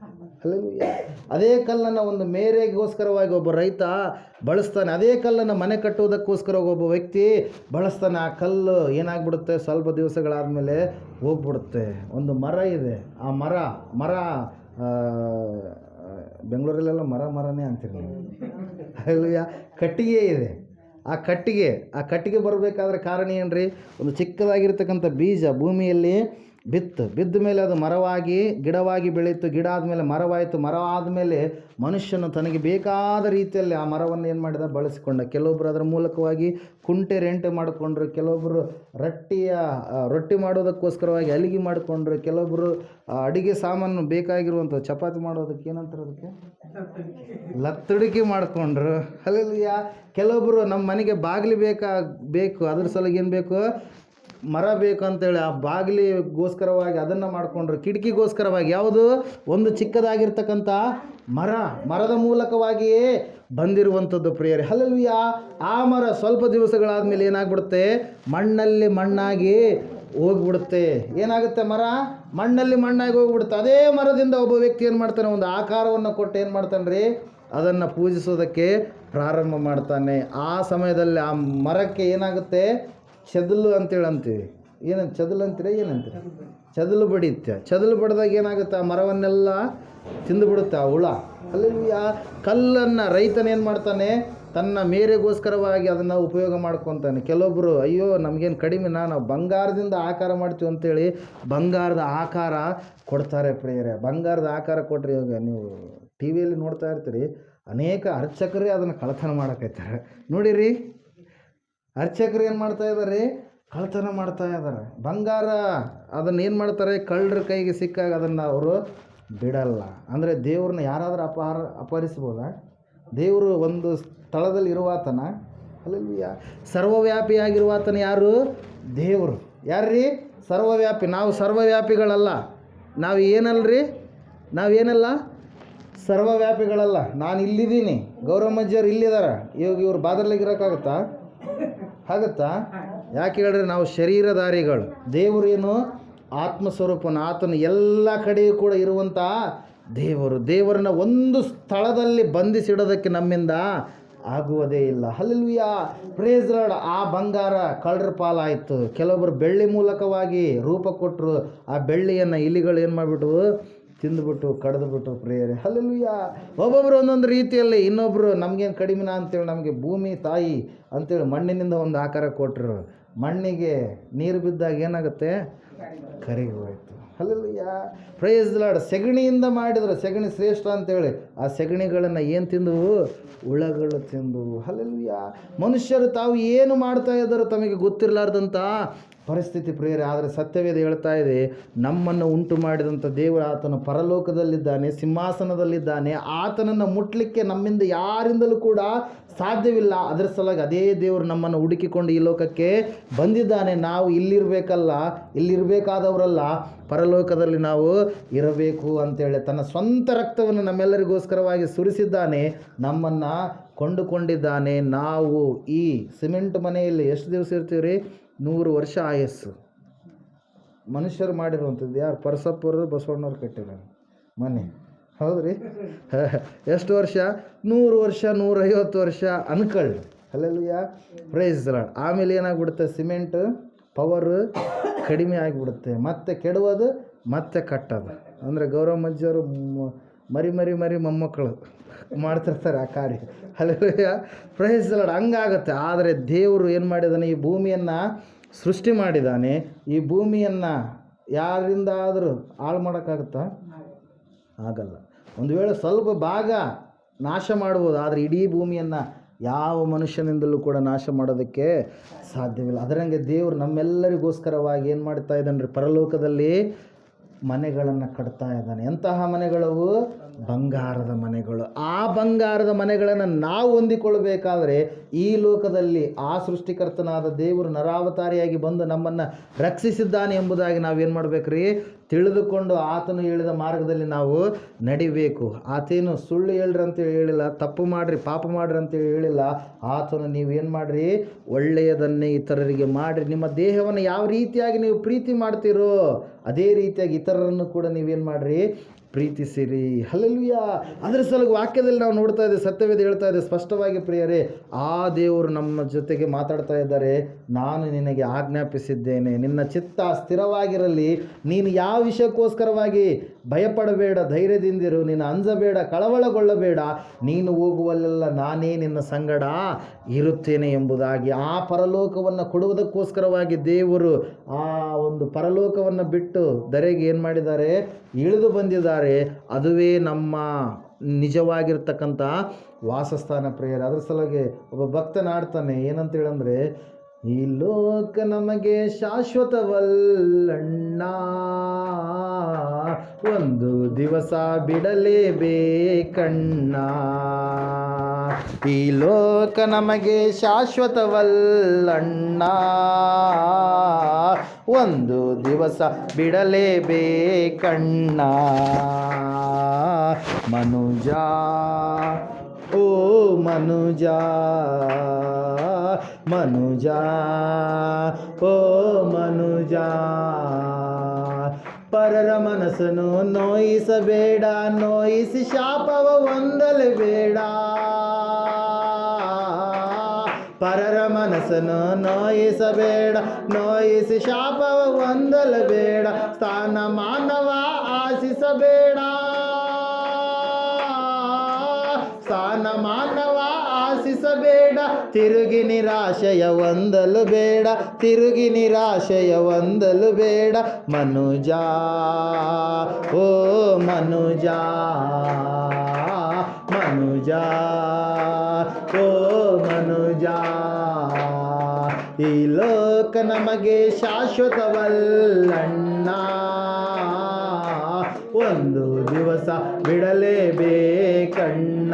ಹಲ್ಲೆಲೂಯಾ. ಅದೇ ಕಲ್ಲನ್ನು ಒಂದು ಮೇರೆಗೋಸ್ಕರವಾಗಿ ಒಬ್ಬ ರೈತ ಬಳಸ್ತಾನೆ, ಅದೇ ಕಲ್ಲನ್ನು ಮನೆ ಕಟ್ಟುವುದಕ್ಕೋಸ್ಕರ ಒಬ್ಬ ವ್ಯಕ್ತಿ ಬಳಸ್ತಾನೆ. ಆ ಕಲ್ಲು ಏನಾಗ್ಬಿಡುತ್ತೆ, ಸ್ವಲ್ಪ ದಿವಸಗಳಾದಮೇಲೆ ಹೋಗ್ಬಿಡುತ್ತೆ. ಒಂದು ಮರ ಇದೆ, ಆ ಮರ ಬೆಂಗಳೂರಲ್ಲೆಲ್ಲ ಮರನೇ ಅಂತೀರಿ ನೀವು. ಹಲ್ಲೆಲೂಯಾ. ಕಟ್ಟಿಗೆ ಇದೆ, ಆ ಕಟ್ಟಿಗೆ ಬರಬೇಕಾದ್ರೆ ಕಾರಣ ಏನ್ರಿ, ಒಂದು ಚಿಕ್ಕದಾಗಿರ್ತಕ್ಕಂಥ ಬೀಜ ಭೂಮಿಯಲ್ಲಿ ಬಿದ್ದ ಮೇಲೆ ಅದು ಮರವಾಗಿ ಗಿಡವಾಗಿ ಬೆಳೀತು, ಗಿಡ ಆದಮೇಲೆ ಮರವಾಯಿತು, ಮರ ಆದಮೇಲೆ ಮನುಷ್ಯನು ತನಗೆ ಬೇಕಾದ ರೀತಿಯಲ್ಲಿ ಆ ಮರವನ್ನು ಏನು ಮಾಡಿದ, ಬಳಸಿಕೊಂಡ. ಕೆಲವೊಬ್ಬರು ಅದರ ಮೂಲಕವಾಗಿ ಕುಂಟೆ ರೆಂಟೆ ಮಾಡಿಕೊಂಡ್ರು, ಕೆಲವೊಬ್ಬರು ರೊಟ್ಟಿ ಮಾಡೋದಕ್ಕೋಸ್ಕರವಾಗಿ ಅಲಿಗೆ ಮಾಡಿಕೊಂಡ್ರು, ಕೆಲವೊಬ್ಬರು ಅಡುಗೆ ಸಾಮಾನು ಬೇಕಾಗಿರುವಂಥ ಚಪಾತಿ ಮಾಡೋದಕ್ಕೆ ಏನಂತಾರೆ, ಅದಕ್ಕೆ ಲತ್ತಡಿಕೆ ಮಾಡಿಕೊಂಡ್ರು. ಹಲ್ಲೆಲೂಯಾ. ಕೆಲವೊಬ್ಬರು ನಮ್ಮ ಮನೆಗೆ ಬಾಗಿಲು ಬೇಕು, ಅದ್ರ ಸಲುವಾಗಿ ಏನು ಬೇಕು, ಮರ ಬೇಕು ಅಂತೇಳಿ ಆ ಬಾಗಿಲಿಗೋಸ್ಕರವಾಗಿ ಅದನ್ನು ಮಾಡಿಕೊಂಡ್ರು. ಕಿಟಕಿಗೋಸ್ಕರವಾಗಿ ಯಾವುದು, ಒಂದು ಚಿಕ್ಕದಾಗಿರ್ತಕ್ಕಂಥ ಮರದ ಮೂಲಕವಾಗಿಯೇ ಬಂದಿರುವಂಥದ್ದು ಪ್ರಿಯರೇ. ಹಲ್ಲೆಲೂಯಾ. ಆ ಮರ ಸ್ವಲ್ಪ ದಿವಸಗಳಾದಮೇಲೆ ಏನಾಗ್ಬಿಡುತ್ತೆ, ಮಣ್ಣಲ್ಲಿ ಮಣ್ಣಾಗಿ ಹೋಗ್ಬಿಡುತ್ತೆ. ಏನಾಗುತ್ತೆ, ಮರ ಮಣ್ಣಲ್ಲಿ ಮಣ್ಣಾಗಿ ಹೋಗ್ಬಿಡುತ್ತೆ. ಅದೇ ಮರದಿಂದ ಒಬ್ಬ ವ್ಯಕ್ತಿ ಏನು ಮಾಡ್ತಾನೆ, ಒಂದು ಆಕಾರವನ್ನು ಕೊಟ್ಟು ಏನು ಮಾಡ್ತಾನೆ ರೀ, ಅದನ್ನು ಪೂಜಿಸೋದಕ್ಕೆ ಪ್ರಾರಂಭ ಮಾಡ್ತಾನೆ. ಆ ಸಮಯದಲ್ಲಿ ಆ ಮರಕ್ಕೆ ಏನಾಗುತ್ತೆ, ಚದಲು ಅಂತೇಳಿ ಅಂತೀವಿ. ಏನಂತ ಚದಲು ಅಂತೀರ, ಏನಂತೀರ, ಚದಲು ಬಡಿಯುತ್ತೆ. ಚದಲು ಬಡಿದಾಗ ಏನಾಗುತ್ತೆ, ಆ ಮರವನ್ನೆಲ್ಲ ತಿಂದುಬಿಡುತ್ತೆ ಆ ಹುಳ. ಹಲ್ಲೆಲೂಯಾ. ಕಲ್ಲನ್ನು ರೈತನೇನು ಮಾಡ್ತಾನೆ, ತನ್ನ ಮೇರೆಗೋಸ್ಕರವಾಗಿ ಅದನ್ನು ಉಪಯೋಗ ಮಾಡ್ಕೊತಾನೆ. ಕೆಲವೊಬ್ಬರು ಅಯ್ಯೋ ನಮಗೇನು ಕಡಿಮೆ, ನಾವು ಬಂಗಾರದಿಂದ ಆಕಾರ ಮಾಡ್ತೀವಿ ಅಂತೇಳಿ ಬಂಗಾರದ ಆಕಾರ ಕೊಡ್ತಾರೆ ಪ್ರಿಯರೇ. ಬಂಗಾರದ ಆಕಾರ ಕೊಟ್ಟರೆ, ಇವಾಗ ನೀವು ಟಿ ವಿಯಲ್ಲಿ ನೋಡ್ತಾ ಇರ್ತೀರಿ, ಅನೇಕ ಅರ್ಚಕರೇ ಅದನ್ನು ಕಳ್ಳತನ ಮಾಡಕೈತಾರೆ ನೋಡಿರಿ. ಅರ್ಚಕರು ಏನು ಮಾಡ್ತಾ ಇದ್ದಾರೆ, ಕಳ್ಳತನ ಮಾಡ್ತಾ ಇದ್ದಾರೆ. ಬಂಗಾರ ಅದನ್ನು ಏನು ಮಾಡ್ತಾರೆ, ಕಳ್ಳರ ಕೈಗೆ ಸಿಕ್ಕಾಗ ಅದನ್ನು ಅವರು ಬಿಡಲ್ಲ. ಅಂದರೆ ದೇವ್ರನ್ನ ಯಾರಾದರೂ ಅಪಹರಿಸ್ಬೋದಾ? ದೇವರು ಒಂದು ಸ್ಥಳದಲ್ಲಿ ಇರುವಾತನ, ಹಲ್ಲೆಲೂಯಾ, ಸರ್ವವ್ಯಾಪಿಯಾಗಿರುವಾತನ ಯಾರು? ದೇವರು. ಯಾರ್ರೀ? ಸರ್ವವ್ಯಾಪಿ. ನಾವು ಸರ್ವವ್ಯಾಪಿಗಳಲ್ಲ. ನಾವು ಏನಲ್ರಿ? ನಾವೇನಲ್ಲ? ಸರ್ವವ್ಯಾಪಿಗಳಲ್ಲ. ನಾನು ಇಲ್ಲಿದ್ದೀನಿ, ಗೌರಮ್ಮಜ್ಜಿಯವ್ರು ಇಲ್ಲಿದ್ದಾರೆ, ಇವ್ರು ಬಾದರ್ಲಿಗಿರೋಕ್ಕಾಗತ್ತಾ? ಆಗುತ್ತಾ? ಯಾಕೆ ಹೇಳ್ರಿ? ನಾವು ಶರೀರಧಾರಿಗಳು. ದೇವರೇನು? ಆತ್ಮಸ್ವರೂಪನ. ಆತನು ಎಲ್ಲ ಕಡೆಯೂ ಕೂಡ ಇರುವಂಥ ದೇವರು. ದೇವರನ್ನ ಒಂದು ಸ್ಥಳದಲ್ಲಿ ಬಂಧಿಸಿಡೋದಕ್ಕೆ ನಮ್ಮಿಂದ ಆಗುವುದೇ ಇಲ್ಲ. Hallelujah, praise lord. ಆ ಬಂಗಾರ ಕಳ್ಳರ ಪಾಲಾಯಿತು. ಕೆಲವೊಬ್ಬರು ಬೆಳ್ಳಿ ಮೂಲಕವಾಗಿ ರೂಪ ಕೊಟ್ಟರು. ಆ ಬೆಳ್ಳಿಯನ್ನು ಇಲಿಗಳು ಏನು ಮಾಡಿಬಿಟ್ಟು ತಿಂದುಬಿಟ್ಟು ಕಡಿದುಬಿಟ್ಟು ಪ್ರೇಯರೆ. ಹಲ್ಲೆಲೂಯಾ. ಒಬ್ಬೊಬ್ಬರು ಒಂದೊಂದು ರೀತಿಯಲ್ಲಿ. ಇನ್ನೊಬ್ಬರು ನಮಗೇನು ಕಡಿಮೆನ ಅಂತೇಳಿ ನಮಗೆ ಭೂಮಿ ತಾಯಿ ಅಂತೇಳಿ ಮಣ್ಣಿನಿಂದ ಒಂದು ಆಕಾರ ಕೊಟ್ಟರು. ಮಣ್ಣಿಗೆ ನೀರು ಬಿದ್ದಾಗ ಏನಾಗುತ್ತೆ? ಕರಗಿ ಹೋಯಿತು. Hallelujah, praise the lord. ಸೆಗಣಿಯಿಂದ ಮಾಡಿದ್ರು. ಸೆಗಣಿ ಶ್ರೇಷ್ಠ ಅಂತೇಳಿ ಆ ಸೆಗಣಿಗಳನ್ನು ಏನು ತಿಂದವು? ಹುಳಗಳು ತಿಂದವು. ಹಲ್ಲೆಲೂಯಾ. ಮನುಷ್ಯರು ತಾವು ಏನು ಮಾಡ್ತಾ ಇದ್ದಾರೋ ತಮಗೆ ಗೊತ್ತಿರಲಾರ್ದಂಥ ಪರಿಸ್ಥಿತಿ ಪ್ರಿಯರೇ. ಆದರೆ ಸತ್ಯವೇದ ಹೇಳ್ತಾ ಇದೆ, ನಮ್ಮನ್ನು ಉಂಟು ಮಾಡಿದಂಥ ದೇವರು ಆತನು ಪರಲೋಕದಲ್ಲಿದ್ದಾನೆ, ಸಿಂಹಾಸನದಲ್ಲಿದ್ದಾನೆ. ಆತನನ್ನು ಮುಟ್ಟಲಿಕ್ಕೆ ನಮ್ಮಿಂದ ಯಾರಿಂದಲೂ ಕೂಡ ಸಾಧ್ಯವಿಲ್ಲ. ಅದರ ಸಲುವಾಗಿ ಅದೇ ದೇವರು ನಮ್ಮನ್ನು ಹುಡುಕಿಕೊಂಡು ಈ ಲೋಕಕ್ಕೆ ಬಂದಿದ್ದಾನೆ. ನಾವು ಇಲ್ಲಿರಬೇಕಲ್ಲ, ಇಲ್ಲಿರಬೇಕಾದವರಲ್ಲ, ಪರಲೋಕದಲ್ಲಿ ನಾವು ಇರಬೇಕು ಅಂತೇಳಿ ತನ್ನ ಸ್ವಂತ ರಕ್ತವನ್ನು ನಮ್ಮೆಲ್ಲರಿಗೋಸ್ಕರವಾಗಿ ಸುರಿಸಿದ್ದಾನೆ, ನಮ್ಮನ್ನು ಕೊಂಡುಕೊಂಡಿದ್ದಾನೆ. ನಾವು ಈ ಸಿಮೆಂಟ್ ಮನೆಯಲ್ಲಿ ಎಷ್ಟು ದಿವಸ ಇರ್ತೀವಿ ರೀ? 100 ವರ್ಷ ಆಯಸ್ಸು. ಮನುಷ್ಯರು ಮಾಡಿರುವಂಥದ್ದು. ಯಾರು? ಪರಸಪ್ಪರು ಬಸವಣ್ಣವ್ರು ಕಟ್ಟಿದ್ದಾರೆ ಮನೆ. ಹೌದ್ರಿ? ಎಷ್ಟು ವರ್ಷ? 100 ವರ್ಷ, 150 ವರ್ಷ ಅನ್ಕೊಳ್ಳಿ. Hallelujah, praise the lord. ಆಮೇಲೆ ಏನಾಗ್ಬಿಡುತ್ತೆ? ಸಿಮೆಂಟ್ ಪವರು ಕಡಿಮೆ ಆಗಿಬಿಡುತ್ತೆ. ಮತ್ತೆ ಕೆಡುವುದು, ಮತ್ತೆ ಕಟ್ಟೋದು. ಅಂದರೆ ಗೌರಮ್ಮಜ್ಜಿಯವರು ಮರಿ ಮೊಮ್ಮಕ್ಕಳು ಮಾಡ್ತಿರ್ತಾರೆ ಆ ಕಾರ್ಯ. Hallelujah, praise the lord. ಹಂಗಾಗುತ್ತೆ. ಆದರೆ ದೇವರು ಏನು ಮಾಡಿದ್ದಾನೆ? ಈ ಭೂಮಿಯನ್ನು ಸೃಷ್ಟಿ ಮಾಡಿದ್ದಾನೆ. ಈ ಭೂಮಿಯನ್ನು ಯಾರಿಂದ ಆದರೂ ಹಾಳು ಮಾಡೋಕ್ಕಾಗುತ್ತಾ? ಆಗಲ್ಲ. ಒಂದು ವೇಳೆ ಸ್ವಲ್ಪ ಭಾಗ ನಾಶ ಮಾಡ್ಬೋದು, ಆದರೆ ಇಡೀ ಭೂಮಿಯನ್ನು ಯಾವ ಮನುಷ್ಯನಿಂದಲೂ ಕೂಡ ನಾಶ ಮಾಡೋದಕ್ಕೆ ಸಾಧ್ಯವಿಲ್ಲ. ಅದರಂಗೆ ದೇವರು ನಮ್ಮೆಲ್ಲರಿಗೋಸ್ಕರವಾಗಿ ಏನು ಮಾಡ್ತಾ ಇದ್ದಾನೆ? ಪರಲೋಕದಲ್ಲಿ ಮನೆಗಳನ್ನು ಕಟ್ತಾ ಇದ್ದಾನೆ. ಎಂತಹ ಮನೆಗಳವು? ಬಂಗಾರದ ಮನೆಗಳು. ಆ ಬಂಗಾರದ ಮನೆಗಳನ್ನು ನಾವು ಹೊಂದಿಕೊಳ್ಳಬೇಕಾದ್ರೆ ಈ ಲೋಕದಲ್ಲಿ ಆ ಸೃಷ್ಟಿಕರ್ತನಾದ ದೇವರು ನರಾವತಾರಿಯಾಗಿ ಬಂದು ನಮ್ಮನ್ನು ರಕ್ಷಿಸಿದ್ದಾನೆ ಎಂಬುದಾಗಿ ನಾವೇನು ಮಾಡಬೇಕ್ರಿ? ತಿಳಿದುಕೊಂಡು ಆತನು ಹೇಳಿದ ಮಾರ್ಗದಲ್ಲಿ ನಾವು ನಡಿಬೇಕು. ಆತೇನು ಸುಳ್ಳು ಹೇಳ್ರಿ ಅಂತೇಳಿ ಹೇಳಿಲ್ಲ, ತಪ್ಪು ಮಾಡಿರಿ ಪಾಪ ಮಾಡಿರಿ ಅಂತೇಳಿ ಹೇಳಿಲ್ಲ. ಆತನು ನೀವೇನು ಮಾಡಿರಿ? ಒಳ್ಳೆಯದನ್ನೇ ಇತರರಿಗೆ ಮಾಡಿರಿ. ನಿಮ್ಮ ದೇಹವನ್ನು ಯಾವ ರೀತಿಯಾಗಿ ನೀವು ಪ್ರೀತಿ ಮಾಡ್ತೀರೋ ಅದೇ ರೀತಿಯಾಗಿ ಇತರರನ್ನು ಕೂಡ ನೀವೇನು ಮಾಡಿರಿ? ಪ್ರೀತಿಸಿರಿ. ಹಲ್ಲೆಲೂಯಾ. ಅದರ ಸಲುವಾಗಿ ವಾಕ್ಯದಲ್ಲಿ ನಾವು ನೋಡ್ತಾ ಇದ್ದೇವೆ, ಸತ್ಯವೇದ ಹೇಳ್ತಾ ಇದೆ ಸ್ಪಷ್ಟವಾಗಿ ಪ್ರಿಯರೇ, ಆ ದೇವರು ನಮ್ಮ ಜೊತೆಗೆ ಮಾತಾಡ್ತಾ ಇದ್ದಾರೆ. ನಾನು ನಿನಗೆ ಆಜ್ಞಾಪಿಸಿದ್ದೇನೆ, ನಿನ್ನ ಚಿತ್ತ ಸ್ಥಿರವಾಗಿರಲಿ, ನೀನು ಯಾವ ವಿಷಯಕ್ಕೋಸ್ಕರವಾಗಿ ಭಯಪಡಬೇಡ, ಧೈರ್ಯದಿಂದಿರು, ನೀನು ಅಂಜಬೇಡ, ಕಳವಳಗೊಳ್ಳಬೇಡ, ನೀನು ಹೋಗುವಲ್ಲೆಲ್ಲ ನಾನೇ ನಿನ್ನ ಸಂಗಡ ಇರುತ್ತೇನೆ ಎಂಬುದಾಗಿ. ಆ ಪರಲೋಕವನ್ನು ಕೊಡುವುದಕ್ಕೋಸ್ಕರವಾಗಿ ದೇವರು ಆ ಒಂದು ಪರಲೋಕವನ್ನು ಬಿಟ್ಟು ಧರೆಗೆ ಏನು ಮಾಡಿದ್ದಾರೆ? ಇಳಿದು ಬಂದಿದ್ದಾರೆ. ಅದುವೇ ನಮ್ಮ ನಿಜವಾಗಿರ್ತಕ್ಕಂಥ ವಾಸಸ್ಥಾನ ಪ್ರಿಯರೇ. ಅದರ ಸಲುವಾಗಿ ಒಬ್ಬ ಭಕ್ತನಾಡ್ತಾನೆ, ಏನಂತೇಳಂದರೆ, ಈ ಲೋಕ ನಮಗೆ ಶಾಶ್ವತವಲ್ಲಣ್ಣ, ಒಂದು ದಿವಸ ಬಿಡಲೇಬೇಕಣ್ಣ. ಈ ಲೋಕ ನಮಗೆ ಶಾಶ್ವತವಲ್ಲಣ್ಣ, ಒಂದು ದಿವಸ ಬಿಡಲೇಬೇಕಣ್ಣ. ಮನುಜ, ಓ ಮನುಜ, ಮನುಜ, ಓ ಮನುಜ, ಪರರ ಮನಸ್ಸನ್ನು ನೋಯಿಸಬೇಡ, ನೋಯಿಸಿ ಶಾಪವ ಹೊಂದಲೇಬೇಡ. ಪರರ ಮನಸ್ಸನ್ನು ನೋಯಿಸಬೇಡ, ನೋಯಿಸಿ ಶಾಪವ ಹೊಂದಲೇಬೇಡ. ಸ್ಥಾನಮಾನವ ಆಶಿಸಬೇಡ, ಸ್ಥಾನಮಾನವ ಆಶಿಸಬೇಡ. ತಿರುಗಿ ನಿರಾಶೆಯ ಹೊಂದಲು ಬೇಡ, ತಿರುಗಿ ನಿರಾಶೆಯ ಹೊಂದಲು ಬೇಡ. ಮನುಜ, ಓ ಮನುಜ, ಮನುಜ, ಓ ಮನುಜ, ಈ ಲೋಕ ನಮಗೆ ಶಾಶ್ವತವಲ್ಲಣ್ಣ, ಒಂದು ದಿವಸ ಬಿಡಲೇಬೇಕಣ್ಣ.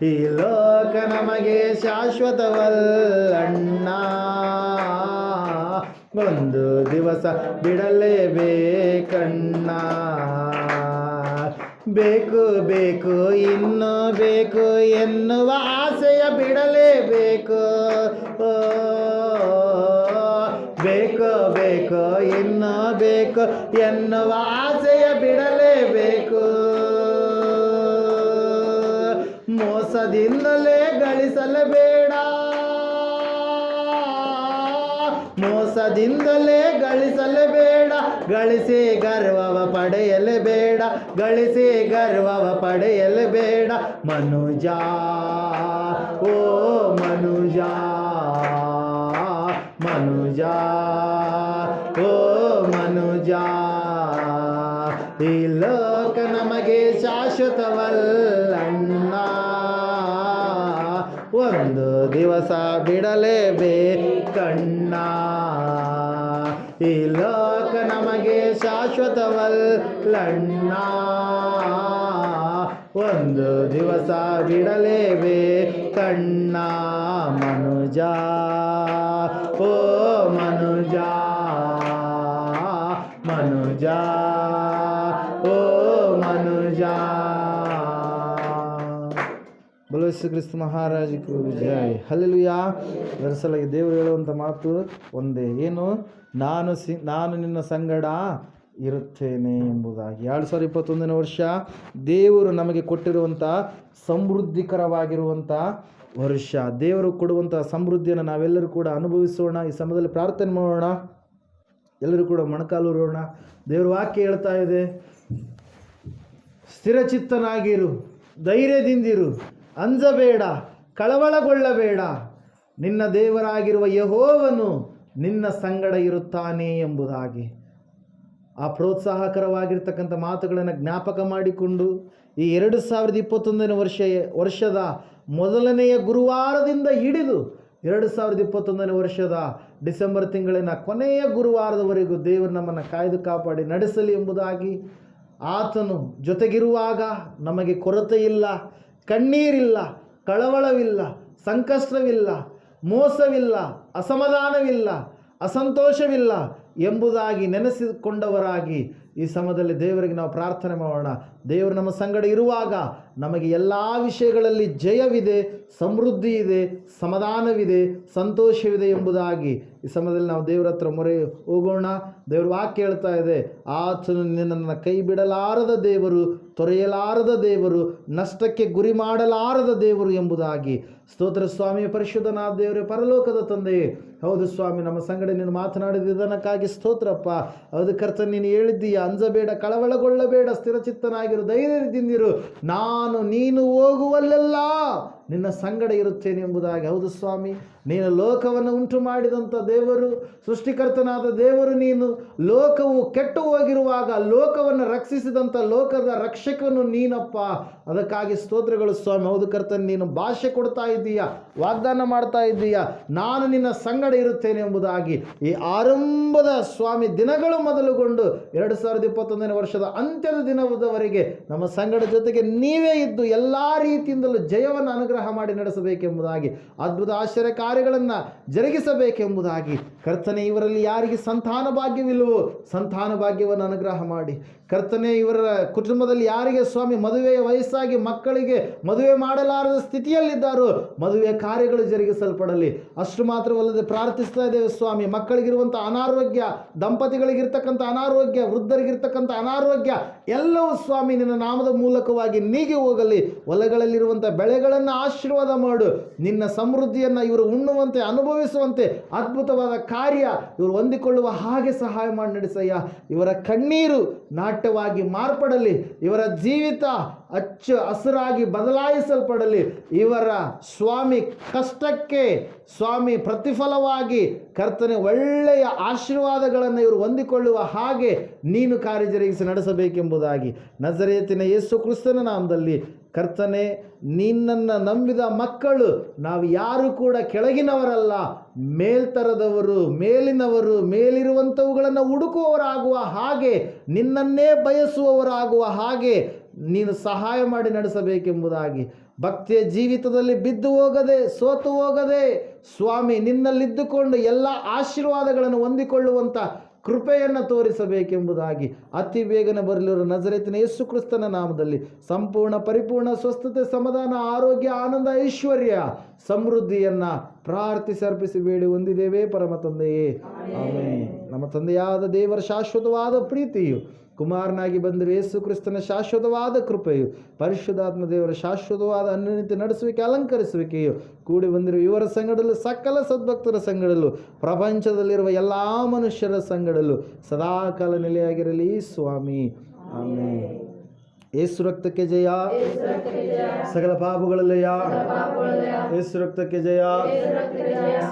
ಈ ಲೋಕ ನಮಗೆ ಶಾಶ್ವತವಲ್ಲಣ್ಣ, ಒಂದು ದಿವಸ ಬಿಡಲೇಬೇಕಣ್ಣ. ಬೇಕು ಬೇಕು ಇನ್ನು ಬೇಕು ಎನ್ನುವ ಆಸೆಯ ಬಿಡಲೇಬೇಕು. ಬೇಕು ಬೇಕು ಇನ್ನು ಬೇಕು ಎನ್ನುವ ಆಸೆಯ ಬಿಡಲೇಬೇಕು. ಮೋಸದಿಂದಲೇ ಗಳಿಸಲೇಬೇಡ, ಮೋಸದಿಂದಲೇ ಗಳಿಸಲೇಬೇಡ, ಗಳಿಸಿ ಗರ್ವವ ಪಡೆಯಲೇಬೇಡ, ಗಳಿಸಿ ಗರ್ವವ ಪಡೆಯಲೇಬೇಡ. ಮನುಜ ಓ ಮನುಜ, ಮನುಜ ಓ ಮನುಜ, ಈ ಲೋಕ ನಮಗೆ ಶಾಶ್ವತವಲ್ಲಣ್ಣ, ಒಂದು ದಿವಸ ಬಿಡಲೇಬೇಕಣ್ಣ. ಈ ಲೋಕ ನಮಗೆ ಶಾಶ್ವತವಲ್ಲಣ್ಣ, ಒಂದು ದಿವಸ ಬಿಡಲೇಬೇಕಣ್ಣ. ಮನುಜ ಓ ಮನುಜ, ಮನುಜ ಓ ಮನುಜ. ಬೋಲೋ ಯೇಸು ಕ್ರಿಸ್ತ ಮಹಾರಾಜಕು ಜೈ. ಹಲ್ಲೆಲೂಯಾ. ದರಸಲಾಗಿ ದೇವರು ಹೇಳುವಂಥ ಮಾತು ಒಂದೇ, ಏನು? ನಾನು ನಿನ್ನ ಸಂಗಡ ಇರುತ್ತೇನೆ ಎಂಬುದಾಗಿ. 2021 ವರ್ಷ ದೇವರು ನಮಗೆ ಕೊಟ್ಟಿರುವಂಥ ಸಮೃದ್ಧಿಕರವಾಗಿರುವಂಥ ವರ್ಷ. ದೇವರು ಕೊಡುವಂಥ ಸಮೃದ್ಧಿಯನ್ನು ನಾವೆಲ್ಲರೂ ಕೂಡ ಅನುಭವಿಸೋಣ. ಈ ಸಮಯದಲ್ಲಿ ಪ್ರಾರ್ಥನೆ ಮಾಡೋಣ, ಎಲ್ಲರೂ ಕೂಡ ಮೊಣಕಾಲೂರೋಣ. ದೇವರ ವಾಕ್ಯ ಹೇಳ್ತಾ ಇದೆ, ಸ್ಥಿರಚಿತ್ತನಾಗಿರು, ಧೈರ್ಯದಿಂದಿರು, ಅಂಜಬೇಡ, ಕಳವಳಗೊಳ್ಳಬೇಡ, ನಿನ್ನ ದೇವರಾಗಿರುವ ಯೆಹೋವನು ನಿನ್ನ ಸಂಗಡ ಇರುತ್ತಾನೆ ಎಂಬುದಾಗಿ. ಆ ಪ್ರೋತ್ಸಾಹಕರವಾಗಿರ್ತಕ್ಕಂಥ ಮಾತುಗಳನ್ನು ಜ್ಞಾಪಕ ಮಾಡಿಕೊಂಡು ಈ 2021 ವರ್ಷದ ಮೊದಲನೆಯ ಗುರುವಾರದಿಂದ ಹಿಡಿದು 2021 ವರ್ಷದ ಡಿಸೆಂಬರ್ ತಿಂಗಳಿನ ಕೊನೆಯ ಗುರುವಾರದವರೆಗೂ ದೇವರು ನಮ್ಮನ್ನು ಕಾಯ್ದು ಕಾಪಾಡಿ ನಡೆಸಲಿ ಎಂಬುದಾಗಿ. ಆತನು ಜೊತೆಗಿರುವಾಗ ನಮಗೆ ಕೊರತೆ ಇಲ್ಲ, ಕಣ್ಣೀರಿಲ್ಲ, ಕಳವಳವಿಲ್ಲ, ಸಂಕಷ್ಟವಿಲ್ಲ, ಮೋಸವಿಲ್ಲ, ಅಸಮಾಧಾನವಿಲ್ಲ, ಅಸಂತೋಷವಿಲ್ಲ ಎಂಬುದಾಗಿ ನೆನೆಸಿಕೊಂಡವರಾಗಿ ಈ ಸಮಯದಲ್ಲಿ ದೇವರಿಗೆ ನಾವು ಪ್ರಾರ್ಥನೆ ಮಾಡೋಣ. ದೇವರು ನಮ್ಮ ಸಂಗಡ ಇರುವಾಗ ನಮಗೆ ಎಲ್ಲ ವಿಷಯಗಳಲ್ಲಿ ಜಯವಿದೆ, ಸಮೃದ್ಧಿ ಇದೆ, ಸಮಾಧಾನವಿದೆ, ಸಂತೋಷವಿದೆ ಎಂಬುದಾಗಿ ಈ ಸಮಯದಲ್ಲಿ ನಾವು ದೇವರ ಹತ್ರ ಮೊರೆ ಹೋಗೋಣ. ದೇವ್ರ ವಾಕ್ಯ ಹೇಳ್ತಾ ಇದೆ, ಆತನು ನಿನ್ನನ್ನು ಕೈ ಬಿಡಲಾರದ ದೇವರು, ತೊರೆಯಲಾರದ ದೇವರು, ನಷ್ಟಕ್ಕೆ ಗುರಿ ಮಾಡಲಾರದ ದೇವರು ಎಂಬುದಾಗಿ. ಸ್ತೋತ್ರ ಸ್ವಾಮಿ. ಪರಿಶುದ್ಧನಾದ ದೇವರೇ, ಪರಲೋಕದ ತಂದೆಯೇ, ಹೌದು ಸ್ವಾಮಿ, ನಮ್ಮ ಸಂಗಡ ನೀನು ಮಾತನಾಡಿದ್ದಕ್ಕಾಗಿ ಸ್ತೋತ್ರಪ್ಪ. ಹೌದು ಕರ್ತನೆ, ನೀನು ಹೇಳಿದ್ದೀಯ, ಅಂಜಬೇಡ, ಕಳವಳಗೊಳ್ಳಬೇಡ, ಸ್ಥಿರಚಿತ್ತನಾಗಿರು, ಧೈರ್ಯದಿಂದಿರು, ನೀನು ಹೋಗುವಲ್ಲೆಲ್ಲ ನಿನ್ನ ಸಂಗಡ ಇರುತ್ತೇನೆ ಎಂಬುದಾಗಿ. ಹೌದು ಸ್ವಾಮಿ, ನೀನು ಲೋಕವನ್ನು ಉಂಟು ಮಾಡಿದಂಥ ದೇವರು, ಸೃಷ್ಟಿಕರ್ತನಾದ ದೇವರು ನೀನು. ಲೋಕವು ಕೆಟ್ಟು ಹೋಗಿರುವಾಗ ಲೋಕವನ್ನು ರಕ್ಷಿಸಿದಂಥ ಲೋಕದ ರಕ್ಷಕನು ನೀನಪ್ಪ. ಅದಕ್ಕಾಗಿ ಸ್ತೋತ್ರಗಳು ಸ್ವಾಮಿ. ಹೌದು ಕರ್ತನೆ, ನೀನು ಭಾಷೆ ಕೊಡ್ತಾ ಇದ್ದೀಯ, ವಾಗ್ದಾನ ಮಾಡ್ತಾ ಇದ್ದೀಯ, ನಾನು ನಿನ್ನ ಸಂಗಡ ಇರುತ್ತೇನೆ ಎಂಬುದಾಗಿ. ಈ ಆರಂಭದ ಸ್ವಾಮಿ ದಿನಗಳು ಮೊದಲುಗೊಂಡು 2021 ವರ್ಷದ ಅಂತ್ಯದ ದಿನದವರೆಗೆ ನಮ್ಮ ಸಂಗಡ ಜೊತೆಗೆ ನೀವೇ ಇದ್ದು ಎಲ್ಲ ರೀತಿಯಿಂದಲೂ ಜಯವನ್ನು ಅನುಗ್ರಹ ಮಾಡಿ ನಡೆಸಬೇಕೆಂಬುದಾಗಿ, ಅದ್ಭುತ ಆಶ್ಚರ್ಯ ಕಾರ್ಯಗಳನ್ನು ಜರುಗಿಸಬೇಕೆಂಬುದಾಗಿ. ಕರ್ತನೆ, ಇವರಲ್ಲಿ ಯಾರಿಗೆ ಸಂತಾನ ಭಾಗ್ಯವಿಲ್ಲವೋ ಸಂತಾನ ಭಾಗ್ಯವನ್ನು ಅನುಗ್ರಹ ಮಾಡಿ. ಕರ್ತನೆ, ಇವರ ಕುಟುಂಬದಲ್ಲಿ ಯಾರಿಗೆ ಸ್ವಾಮಿ ಮದುವೆಯ ವಯಸ್ಸಾಗಿ ಮಕ್ಕಳಿಗೆ ಮದುವೆ ಮಾಡಲಾರದ ಸ್ಥಿತಿಯಲ್ಲಿದ್ದಾರೋ ಮದುವೆ ಕಾರ್ಯಗಳು ಜರುಗಿಸಲ್ಪಡಲಿ. ಅಷ್ಟು ಮಾತ್ರವಲ್ಲದೆ ಪ್ರಾರ್ಥಿಸ್ತಾ ಇದ್ದೇವೆ ಸ್ವಾಮಿ, ಮಕ್ಕಳಿಗಿರುವಂಥ ಅನಾರೋಗ್ಯ, ದಂಪತಿಗಳಿಗಿರ್ತಕ್ಕಂಥ ಅನಾರೋಗ್ಯ, ವೃದ್ಧರಿಗಿರ್ತಕ್ಕಂಥ ಅನಾರೋಗ್ಯ ಎಲ್ಲವೂ ಸ್ವಾಮಿ ನಿನ್ನ ನಾಮದ ಮೂಲಕವಾಗಿ ನೀಗಿ ಹೋಗಲಿ. ಹೊಲಗಳಲ್ಲಿರುವಂಥ ಬೆಳೆಗಳನ್ನು ಆಶೀರ್ವಾದ ಮಾಡು. ನಿನ್ನ ಸಮೃದ್ಧಿಯನ್ನು ಇವರು ಉಣ್ಣುವಂತೆ, ಅನುಭವಿಸುವಂತೆ ಅದ್ಭುತವಾದ ಕಾರ್ಯ ಇವರು ಹೊಂದಿಕೊಳ್ಳುವ ಹಾಗೆ ಸಹಾಯ ಮಾಡಿ ನಡೆಸಯ್ಯ. ಇವರ ಕಣ್ಣೀರು ನಾಟ್ಯವಾಗಿ ಮಾರ್ಪಡಲಿ. ಇವರ ಜೀವಿತ ಹಚ್ಚ ಹಸಿರಾಗಿ ಬದಲಾಯಿಸಲ್ಪಡಲಿ. ಇವರ ಸ್ವಾಮಿ ಕಷ್ಟಕ್ಕೆ ಸ್ವಾಮಿ ಪ್ರತಿಫಲವಾಗಿ ಕರ್ತನೆ ಒಳ್ಳೆಯ ಆಶೀರ್ವಾದಗಳನ್ನು ಇವರು ಹೊಂದಿಕೊಳ್ಳುವ ಹಾಗೆ ನೀನು ಕಾರ್ಯ ಜರುಗಿಸಿ ನಡೆಸಬೇಕೆಂಬುದಾಗಿ ನಜರೇತಿನ ಯೇಸು ಕ್ರಿಸ್ತನ ನಾಮದಲ್ಲಿ ಕರ್ತನೆ, ನಿನ್ನನ್ನು ನಂಬಿದ ಮಕ್ಕಳು ನಾವು ಯಾರು ಕೂಡ ಕೆಳಗಿನವರಲ್ಲ, ಮೇಲ್ತರದವರು, ಮೇಲಿನವರು, ಮೇಲಿರುವಂಥವುಗಳನ್ನು ಹುಡುಕುವವರಾಗುವ ಹಾಗೆ, ನಿನ್ನನ್ನೇ ಬಯಸುವವರಾಗುವ ಹಾಗೆ ನೀನು ಸಹಾಯ ಮಾಡಿ ನಡೆಸಬೇಕೆಂಬುದಾಗಿ, ಭಕ್ತಿಯ ಜೀವಿತದಲ್ಲಿ ಬಿದ್ದು ಹೋಗದೆ, ಸೋತು ಹೋಗದೆ ಸ್ವಾಮಿ ನಿನ್ನಲ್ಲಿದ್ದುಕೊಂಡು ಎಲ್ಲ ಆಶೀರ್ವಾದಗಳನ್ನು ಹೊಂದಿಕೊಳ್ಳುವಂಥ ಕೃಪೆಯನ್ನು ತೋರಿಸಬೇಕೆಂಬುದಾಗಿ ಅತಿ ಬೇಗನೆ ಬರಲಿರುವ ನಜರೇತಿನ ಯೇಸು ಕ್ರಿಸ್ತನ ನಾಮದಲ್ಲಿ ಸಂಪೂರ್ಣ ಪರಿಪೂರ್ಣ ಸ್ವಸ್ಥತೆ, ಸಮಾಧಾನ, ಆರೋಗ್ಯ, ಆನಂದ, ಐಶ್ವರ್ಯ, ಸಮೃದ್ಧಿಯನ್ನು ಪ್ರಾರ್ಥಿಸಿ ಅರ್ಪಿಸಿ ಬೇಡಿ ಹೊಂದಿದ್ದೇವೆ ಪರಮ ತಂದೆಯೇ, ಆಮೆನ್. ನಮ್ಮ ತಂದೆಯಾದ ದೇವರ ಶಾಶ್ವತವಾದ ಪ್ರೀತಿಯು, ಕುಮಾರನಾಗಿ ಬಂದಿರುವ ಯೇಸು ಕ್ರಿಸ್ತನ ಶಾಶ್ವತವಾದ ಕೃಪೆಯು, ಪರಿಶುದ್ಧಾತ್ಮ ದೇವರ ಶಾಶ್ವತವಾದ ಅನ್ಯೋನ್ಯತೆ ನಡೆಸುವಿಕೆ, ಅಲಂಕರಿಸುವಿಕೆಯು ಕೂಡಿ ಬಂದಿರುವ ಇವರ ಸಂಗಡಲು, ಸಕಲ ಸದ್ಭಕ್ತರ ಸಂಗಡಲು, ಪ್ರಪಂಚದಲ್ಲಿರುವ ಎಲ್ಲ ಮನುಷ್ಯರ ಸಂಗಡಲು ಸದಾಕಾಲ ನೆಲೆಯಾಗಿರಲಿ ಸ್ವಾಮಿ, ಆಮೆನ್. ಯೇಸು ರಕ್ತಕ್ಕೆ ಜಯ, ಸಕಲ ಪಾಪಗಳ ಲಯ. ಯೇಸು ರಕ್ತಕ್ಕೆ ಜಯ,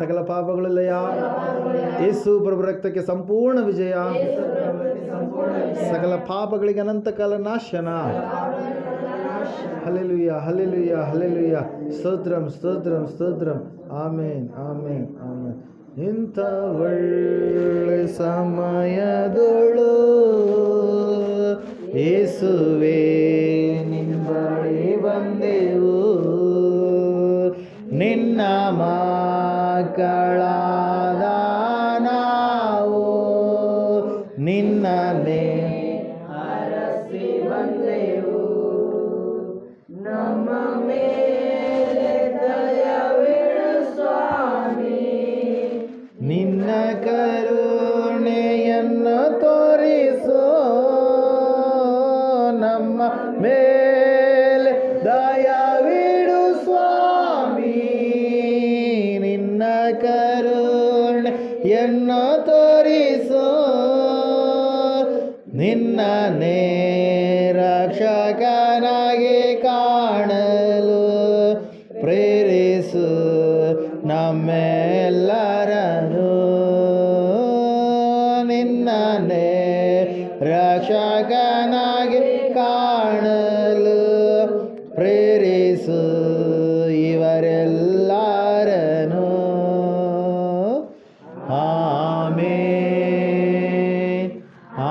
ಸಕಲ ಪಾಪಗಳ ಲಯ. ಯೇಸು ಪ್ರಭು ರಕ್ತಕ್ಕೆ ಸಂಪೂರ್ಣ ವಿಜಯ, ಸಕಲ ಪಾಪಗಳಿಗೆ ಅನಂತ ಕಾಲ ನಾಶನ. Hallelujah, hallelujah, hallelujah. ಸ್ತೋತ್ರಂ, ಸ್ತೋತ್ರಂ, ಸ್ತೋತ್ರಂ. Amen, amen, amen. ಇಂಥ ಒಳ್ಳೆ ಸಮಯದೊಳು ಯೇಸುವೇ ನಿನ್ನ ಬಳಿ ಬಂದೆವು, ನಿನ್ನ ಮಕ್ಕಳಾದ ನಾವು ನಿನ್ನನ್ನೇ ಹರಸಿ ಬಂದೆವು, ನಮ್ಮ ಮೇಲೆ ದಯವಿಡು ಸ್ವಾಮಿ, ನಿನ್ನ ಕರುಣೆಯನ್ನು ತೋರಿಸೋ, ನಮ್ಮ ಮೇಲೆ ದಯವಿಡು ಸ್ವಾಮಿ, ನಿನ್ನ ಕರುಣೆಯನ್ನು ತೋರಿಸೋ, ನಿನ್ನನ್ನೇ ರಕ್ಷಕನಾಗಿ ಕಾಣಲು ಪ್ರೇರಿಸು ನಮ್ಮೆಲ್ಲರನ್ನು, ನಿನ್ನನ್ನೇ ರಕ್ಷಕನಾಗಿ ಕಾಣಲು ಪ್ರೇರಿಸು ಇವರೆಲ್ಲರನ್ನು. Amen,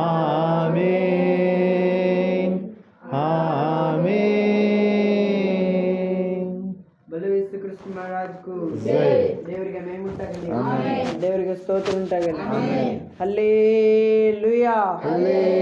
amen, amen. ಬಲು ಯೇಸು ಕ್ರಿಸ್ತ ಮಹಾರಾಜ್ಗೂ ಜೈ. ದೇವರಿಗೆ ಮಹಿಮೆ ಉಂಟಾಗಲಿ, ಆಮೆನ್. ದೇವರಿಗೆ ಸ್ತೋತ್ರ ಉಂಟಾಗಲಿ. Hallelujah, hallelujah.